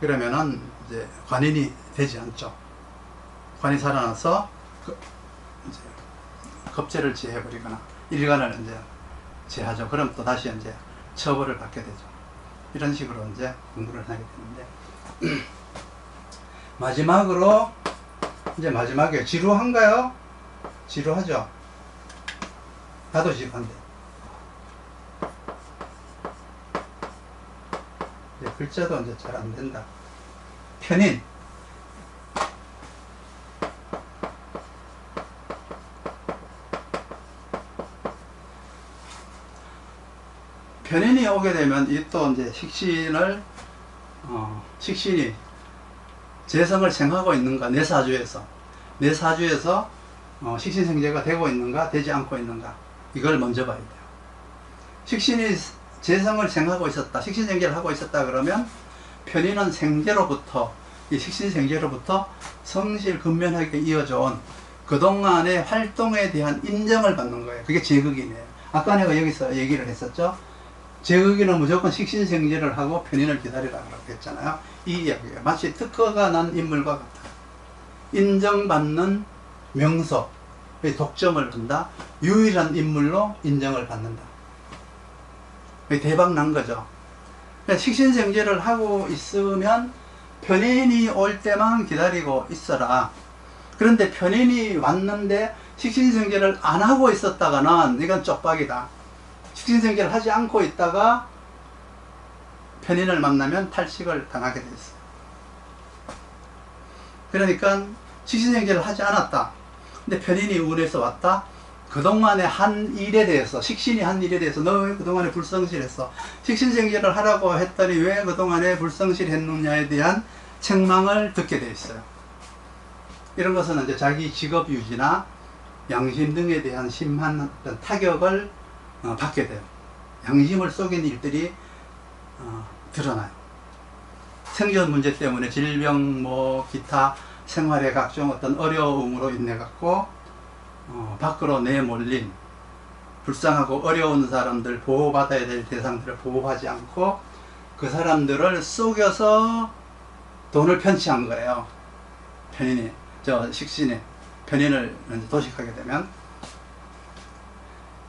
S1: 그러면은 이제 관인이 되지 않죠. 관이 살아나서 이제 겁재를 제해버리거나 일관을 이제 제하죠. 그럼 또 다시 이제 처벌을 받게 되죠. 이런 식으로 이제 공부를 하게 되는데, 마지막으로 이제 마지막에 지루한가요? 지루하죠. 나도 지루한데. 글자도 이제 잘 안 된다. 편인. 편인이 오게 되면 이 또 이제 식신이 재성을 생하고 있는가, 내 사주에서 식신생재가 되고 있는가, 되지 않고 있는가, 이걸 먼저 봐야 돼요. 식신이 재성을 생하고 있었다, 식신생재를 하고 있었다 그러면 편인은 생재로부터, 이 식신생재로부터 성실근면하게 이어져온 그동안의 활동에 대한 인정을 받는 거예요. 그게 제극이네요. 아까 내가 여기서 얘기를 했었죠. 제극이는 무조건 식신생재를 하고 편인을 기다리라고 했잖아요. 이 이야기예요. 마치 특허가 난 인물과 같아요. 인정받는 명소, 독점을 한다. 유일한 인물로 인정을 받는다. 대박 난 거죠. 식신생재를 하고 있으면 편인이 올 때만 기다리고 있어라. 그런데 편인이 왔는데 식신생재를 안 하고 있었다가는 이건 쪽박이다. 식신생재를 하지 않고 있다가 편인을 만나면 탈식을 당하게 돼 있어요. 그러니까 식신생재를 하지 않았다. 근데 편인이 운에서 왔다. 그동안의 한 일에 대해서, 식신이 한 일에 대해서 너 왜 그동안에 불성실했어? 식신생재를 하라고 했더니 왜 그동안에 불성실했느냐에 대한 책망을 듣게 돼 있어요. 이런 것은 이제 자기 직업 유지나 양심 등에 대한 심한 타격을 받게 돼요. 양심을 속인 일들이 드러나요. 생존 문제 때문에 질병, 기타 생활의 각종 어떤 어려움으로 인해 갖고 밖으로 내몰린 불쌍하고 어려운 사람들, 보호받아야 될 대상들을 보호하지 않고 그 사람들을 속여서 돈을 편취한 거예요. 식신이 편인을 도식하게 되면.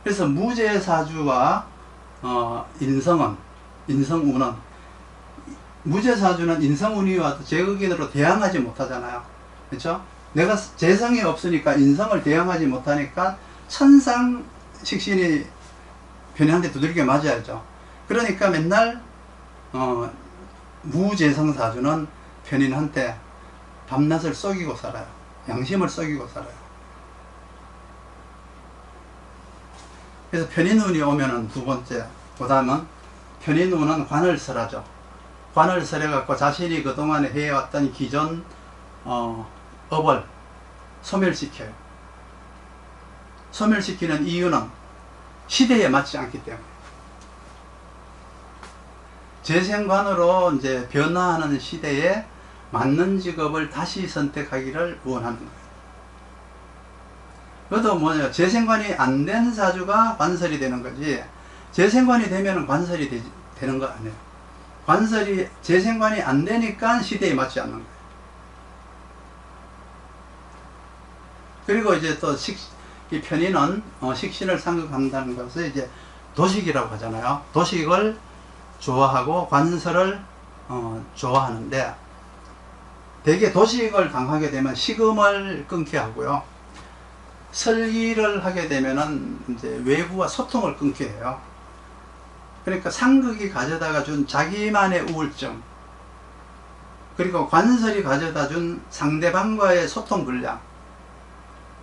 S1: 그래서 무제사주와 인성운은, 무제사주는 인성운이 와도 제극인으로 대항하지 못하잖아요. 그렇죠? 내가 재성이 없으니까 인성을 대항하지 못하니까 천상 식신이 편인한테 두들겨 맞아야죠. 그러니까 맨날 무재성사주는 편인한테 밤낮을 속이고 살아요. 양심을 속이고 살아요. 그래서 편인운이 오면은 두 번째, 그 다음은 편인운은 관을 설하죠. 관을 설해갖고 자신이 그동안에 해왔던 기존 업을 소멸시켜요. 소멸시키는 이유는 시대에 맞지 않기 때문에. 재생관으로 이제 변화하는 시대에 맞는 직업을 다시 선택하기를 원하는 거예요. 그것도 뭐냐, 재생관이 안 된 사주가 관설이 되는 거지, 재생관이 되면 관설이 되는 거 아니에요. 관설이, 재생관이 안 되니까 시대에 맞지 않는 거예요. 그리고 이제 또 이 편인은 식신을 상극한다는 것을 이제 도식이라고 하잖아요. 도식을 좋아하고 관설을 좋아하는데, 대개 도식을 당하게 되면 식음을 끊게 하고요. 설기를 하게 되면은 이제 외부와 소통을 끊게 해요. 그러니까 상극이 가져다가 준 자기만의 우울증, 그리고 관설이 가져다 준 상대방과의 소통 불량,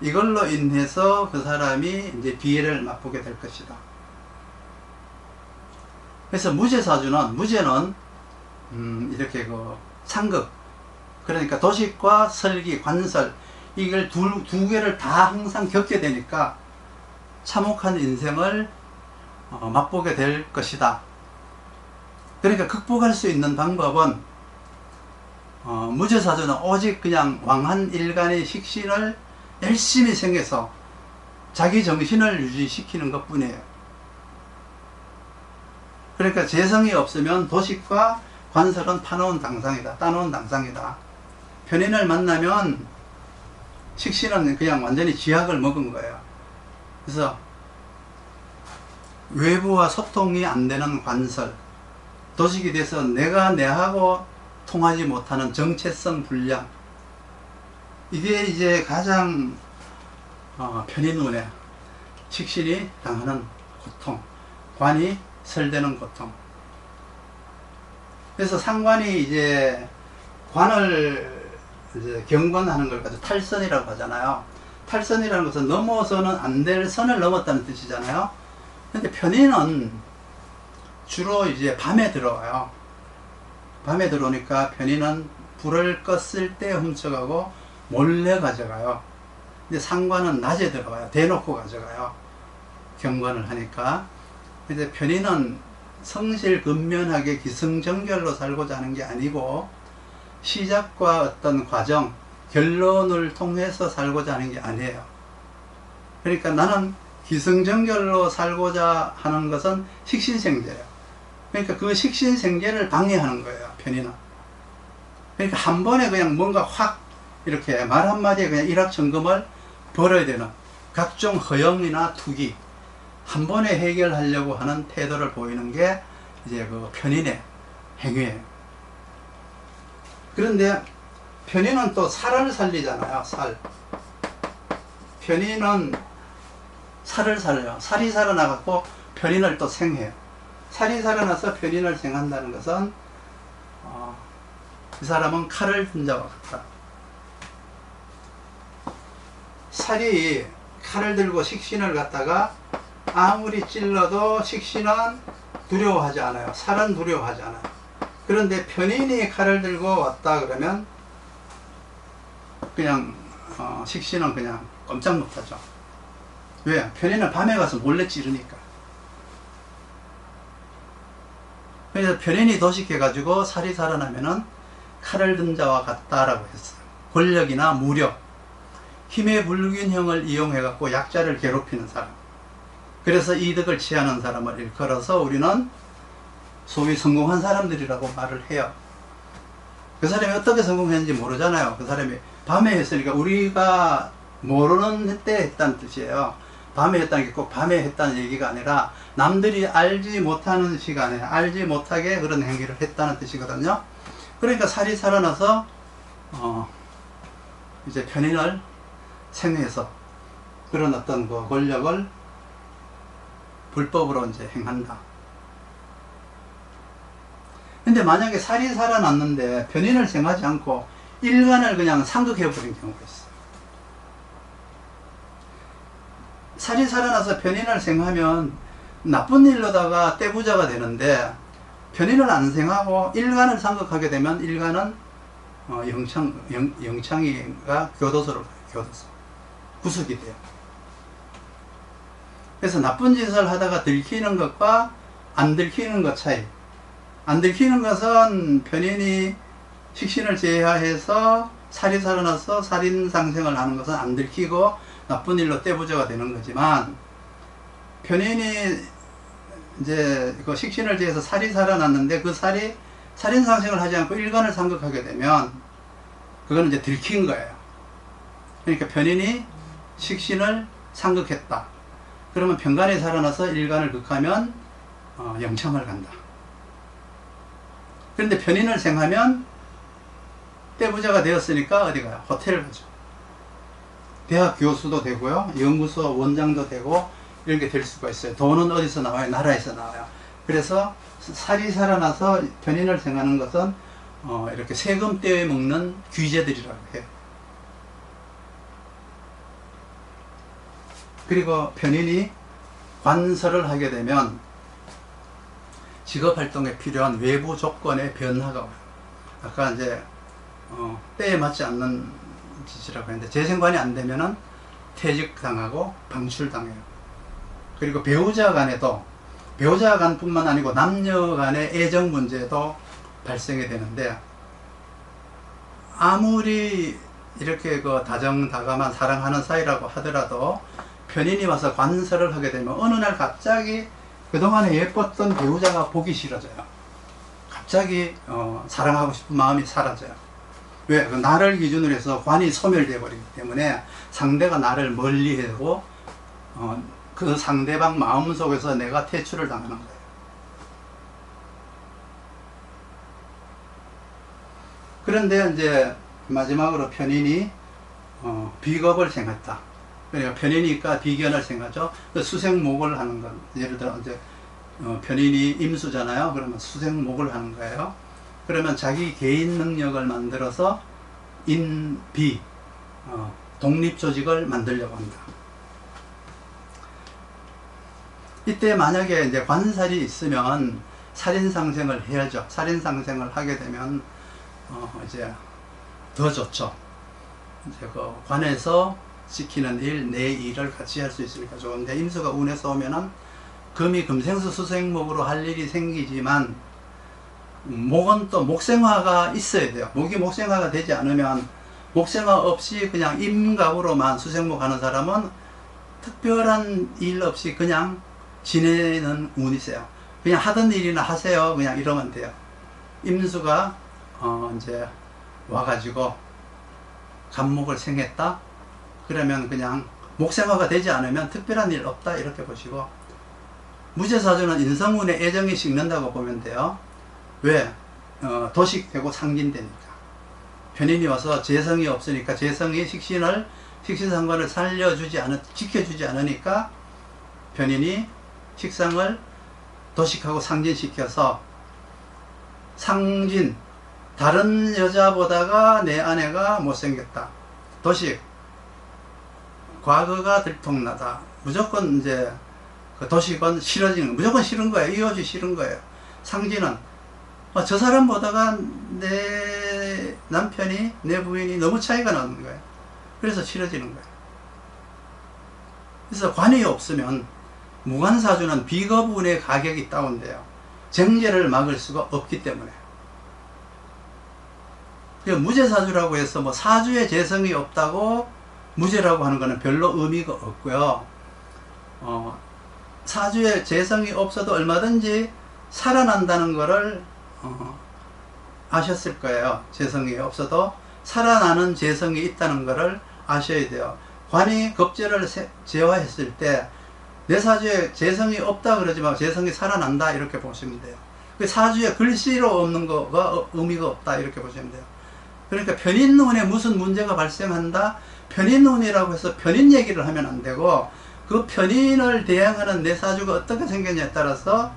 S1: 이걸로 인해서 그 사람이 이제 비애를 맛보게 될 것이다. 그래서 무제사주는, 무제는 이렇게 그 상극, 그러니까 도식과 설기, 관설, 이걸 두 개를 다 항상 겪게 되니까 참혹한 인생을 맛보게 될 것이다. 그러니까 극복할 수 있는 방법은 무제사주는 오직 그냥 왕한 일간의 식신을 열심히 생겨서 자기 정신을 유지시키는 것 뿐이에요. 그러니까 재성이 없으면 도식과 관설은 파놓은 당상이다, 따놓은 당상이다. 편인을 만나면 식신은 그냥 완전히 쥐약을 먹은 거예요. 그래서 외부와 소통이 안 되는 관설, 도식이 돼서 내가 내하고 통하지 못하는 정체성 불량, 이게 이제 가장 편인운에 식신이 당하는 고통, 관이 설되는 고통. 그래서 상관이 이제 관을 이제 경관하는 걸 가지고 탈선이라고 하잖아요. 탈선이라는 것은 넘어서는 안 될 선을 넘었다는 뜻이잖아요. 근데 편인은 주로 이제 밤에 들어와요. 밤에 들어오니까 편인은 불을 껐을 때 훔쳐가고 몰래 가져가요. 이제 상관은 낮에 들어가요. 대놓고 가져가요. 경관을 하니까. 이제 편인은 성실근면하게 기승전결로 살고자 하는 게 아니고, 시작과 어떤 과정, 결론을 통해서 살고자 하는 게 아니에요. 그러니까 나는 기승전결로 살고자 하는 것은 식신생제예요. 그러니까 그 식신생제를 방해하는 거예요, 편인은. 그러니까 한 번에 그냥 뭔가 확 이렇게 말 한마디에 그냥 일확천금을 벌어야 되는 각종 허영이나 투기, 한 번에 해결하려고 하는 태도를 보이는 게 이제 그 편인의 행위예요. 그런데 편인은 또 살을 살리잖아요. 살. 편인은 살을 살려요. 살이 살아나갖고 편인을 또 생해요. 살이 살아나서 편인을 생한다는 것은 이 사람은 칼을 든 자와 같다. 살이 칼을 들고 식신을 갖다가 아무리 찔러도 식신은 두려워하지 않아요. 살은 두려워하지 않아요. 그런데 편인이 칼을 들고 왔다 그러면 그냥 식신은 그냥 꼼짝 못하죠. 왜? 편인은 밤에 가서 몰래 찌르니까. 그래서 편인이 도식해가지고 살이 살아나면은 칼을 든 자와 같다라고 했어요. 권력이나 무력, 힘의 불균형을 이용해갖고 약자를 괴롭히는 사람, 그래서 이득을 취하는 사람을 일컬어서 우리는 소위 성공한 사람들이라고 말을 해요. 그 사람이 어떻게 성공했는지 모르잖아요. 그 사람이 밤에 했으니까 우리가 모르는 때 했다는 뜻이에요. 밤에 했다는 게 꼭 밤에 했다는 얘기가 아니라 남들이 알지 못하는 시간에 알지 못하게 그런 행위를 했다는 뜻이거든요. 그러니까 살이 살아나서 이제 편인을 생해서 그런 어떤 그 권력을 불법으로 이제 행한다. 근데 만약에 살이 살아났는데 변인을 생하지 않고 일간을 그냥 상극해버린 경우가 있어요. 살이 살아나서 변인을 생하면 나쁜 일로다가 떼부자가 되는데, 변인을 안 생하고 일간을 상극하게 되면 일간은 영창이가 교도소를 가요. 교도소. 구속이 돼요. 그래서 나쁜 짓을 하다가 들키는 것과 안 들키는 것 차이. 안 들키는 것은 변인이 식신을 제하해서 살이 살아나서 살인상생을 하는 것은 안 들키고 나쁜 일로 떼부자가 되는 거지만, 변인이 이제 그 식신을 제해서 살이 살아났는데 그 살이 살인상생을 하지 않고 일간을 상극하게 되면 그거는 이제 들킨 거예요. 그러니까 변인이 식신을 상극했다. 그러면 병간에 살아나서 일간을 극하면 영창을 간다. 그런데 변인을 생하면 떼부자가 되었으니까 어디 가요? 호텔을 가죠. 대학 교수도 되고요, 연구소 원장도 되고 이렇게 될 수가 있어요. 돈은 어디서 나와요? 나라에서 나와요. 그래서 살이 살아나서 변인을 생하는 것은 이렇게 세금 떼어 먹는 귀재들이라고 해요. 그리고 변인이 관설을 하게 되면 직업활동에 필요한 외부 조건의 변화가 와요. 아까 이제 때에 맞지 않는 짓이라고 했는데, 재생관이 안 되면은 퇴직당하고 방출당해요. 그리고 배우자 간에도, 배우자 간뿐만 아니고 남녀 간의 애정 문제도 발생이 되는데, 아무리 이렇게 그 다정다감한 사랑하는 사이라고 하더라도 변인이 와서 관설을 하게 되면 어느 날 갑자기 그동안에 예뻤던 배우자가 보기 싫어져요. 갑자기 사랑하고 싶은 마음이 사라져요. 왜? 나를 기준으로 해서 관이 소멸되어 버리기 때문에 상대가 나를 멀리하고 그 상대방 마음속에서 내가 퇴출을 당하는 거예요. 그런데 이제 마지막으로 변인이 비겁을 생했다. 그러니까 변인이니까 비견을 생하죠. 수생목을 하는 건, 예를 들어 이제 변인이 임수잖아요. 그러면 수생목을 하는 거예요. 그러면 자기 개인 능력을 만들어서 인비 독립조직을 만들려고 합니다. 이때 만약에 이제 관살이 있으면 살인상생을 해야죠. 살인상생을 하게 되면 이제 더 좋죠. 이제 그 관에서 시키는 일, 내 일을 같이 할 수 있으니까 좋은데, 임수가 운에서 오면은 금이 금생수 수생목으로 할 일이 생기지만, 목은 또 목생화가 있어야 돼요. 목이 목생화가 되지 않으면, 목생화 없이 그냥 임갑으로만 수생목 하는 사람은 특별한 일 없이 그냥 지내는 운이세요. 그냥 하던 일이나 하세요. 그냥 이러면 돼요. 임수가 이제 와가지고 간목을 생했다. 그러면 그냥 목생화가 되지 않으면 특별한 일 없다 이렇게 보시고, 무제사주는 인성운에 애정이 식는다고 보면 돼요. 왜? 도식되고 상진되니까. 변인이 와서 재성이 없으니까, 재성이 식신상관을 지켜주지 않으니까 변인이 식상을 도식하고 상진시켜서 상진, 다른 여자보다가 내 아내가 못생겼다. 도식, 과거가 들통나다. 무조건 이제 그 도식은 싫어지는, 무조건 싫은 거예요. 이어지 싫은 거예요. 상진은 저 사람보다가 내 남편이, 내 부인이 너무 차이가 나는 거예요. 그래서 싫어지는 거예요. 그래서 관이 없으면 무관사주는 비거분의 가격이 다운돼요. 정제를 막을 수가 없기 때문에. 무제사주라고 해서 뭐 사주에 재성이 없다고 무제라고 하는 것은 별로 의미가 없고요. 사주에 재성이 없어도 얼마든지 살아난다는 것을 아셨을 거예요. 재성이 없어도 살아나는 재성이 있다는 것을 아셔야 돼요. 관이 겁재를 제화했을 때 내 사주에 재성이 없다 그러지 말고 재성이 살아난다 이렇게 보시면 돼요. 그 사주에 글씨로 없는 거가 의미가 없다 이렇게 보시면 돼요. 그러니까 편인운에 무슨 문제가 발생한다, 편인운이라고 해서 편인 얘기를 하면 안 되고, 그 편인을 대항하는 내 사주가 어떻게 생겼냐에 따라서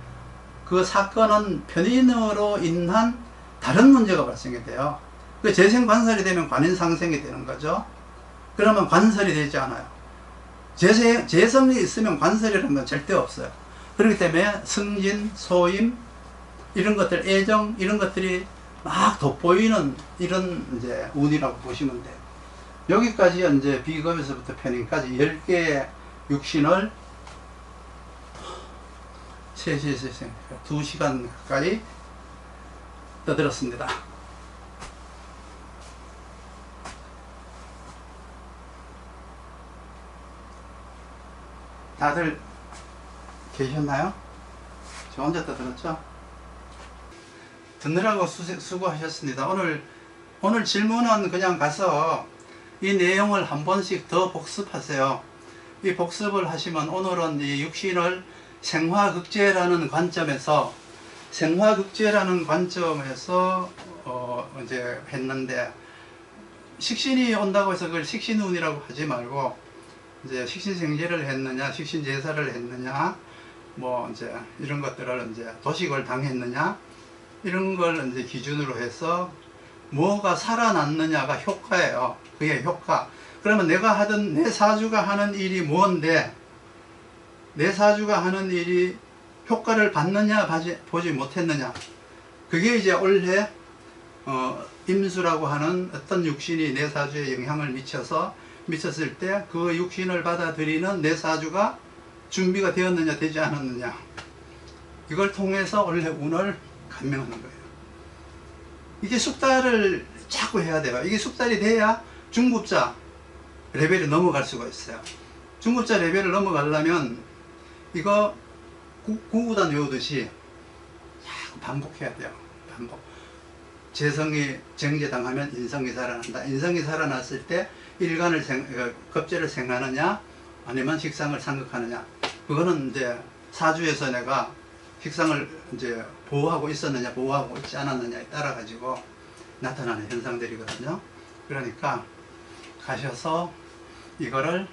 S1: 그 사건은 편인으로 인한 다른 문제가 발생이 돼요. 그 재생관설이 되면 관인상생이 되는 거죠. 그러면 관설이 되지 않아요. 재성이 있으면 관설이라는 건 절대 없어요. 그렇기 때문에 승진, 소임, 이런 것들, 애정, 이런 것들이 막 돋보이는 이런 이제 운이라고 보시면 돼요. 여기까지 이제 비겁에서부터 편인까지 10개의 육신을 2시간 가까이 떠들었습니다. 다들 계셨나요? 저 혼자 떠들었죠? 듣느라고 수고하셨습니다. 오늘 질문은 그냥 가서 이 내용을 한 번씩 더 복습하세요. 이 복습을 하시면 오늘은 이 육신을 생화극제라는 관점에서 이제 했는데, 식신이 온다고 해서 그걸 식신운이라고 하지 말고 이제 식신생제를 했느냐, 식신제사를 했느냐, 뭐 이제 이런 것들을 이제 도식을 당했느냐, 이런 걸 이제 기준으로 해서 뭐가 살아났느냐가 효과예요. 그게 효과. 그러면 내가 하던 내 사주가 하는 일이 뭔데, 내 사주가 하는 일이 효과를 받느냐 보지 못했느냐, 그게 이제 올해 임수라고 하는 어떤 육신이 내 사주에 영향을 미쳤을 때 그 육신을 받아들이는 내 사주가 준비가 되었느냐 되지 않았느냐, 이걸 통해서 원래 운을 감명하는 거예요. 이게 숙달을 자꾸 해야 돼요. 이게 숙달이 돼야 중급자 레벨이 넘어갈 수가 있어요. 중급자 레벨을 넘어가려면 이거 구구단 외우듯이 자꾸 반복해야 돼요. 반복. 재성이 정제당하면 인성이 살아난다. 인성이 살아났을 때 일간을 겁재를 생하느냐 아니면 식상을 상극하느냐, 그거는 이제 사주에서 내가 식상을 이제 보호하고 있었느냐 보호하고 있지 않았느냐에 따라 가지고 나타나는 현상들이거든요. 그러니까 가셔서 이거를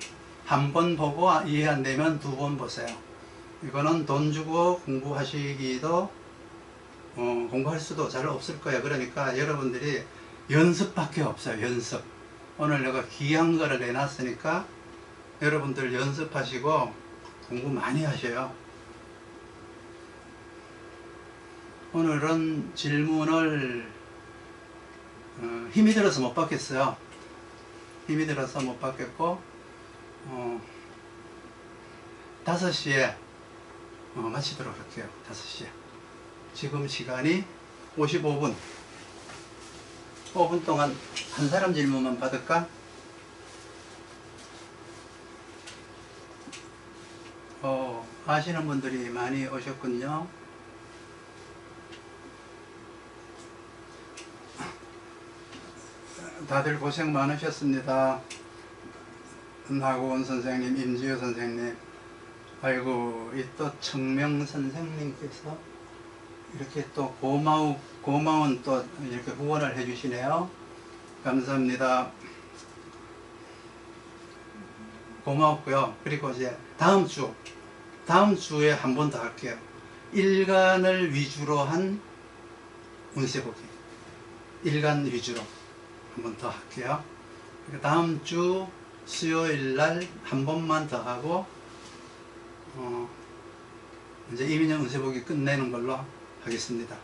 S1: 한 번 보고 이해 안 되면 2번 보세요. 이거는 돈 주고 공부하시기도 공부할 수도 잘 없을 거예요. 그러니까 여러분들이 연습밖에 없어요. 연습. 오늘 내가 귀한 거를 내놨으니까 여러분들 연습하시고 공부 많이 하셔요. 오늘은 질문을 힘이 들어서 못 받겠어요. 힘이 들어서 못 받겠고 5시에 마치도록 할게요. 5시에. 지금 시간이 55분. 5분 동안 한 사람 질문만 받을까? 아시는 분들이 많이 오셨군요. 다들 고생 많으셨습니다. 나고원 선생님, 임지효 선생님, 아이고, 이 또 청명 선생님께서 이렇게 또 고마운 또 이렇게 후원을 해주시네요. 감사합니다. 고마웠고요. 그리고 이제 다음 주에 한 번 더 할게요. 일간을 위주로 한 운세보기. 일간 위주로 한 번 더 할게요. 다음 주 수요일 날 한 번만 더 하고 이제 이민년 운세보기 끝내는 걸로 하겠습니다.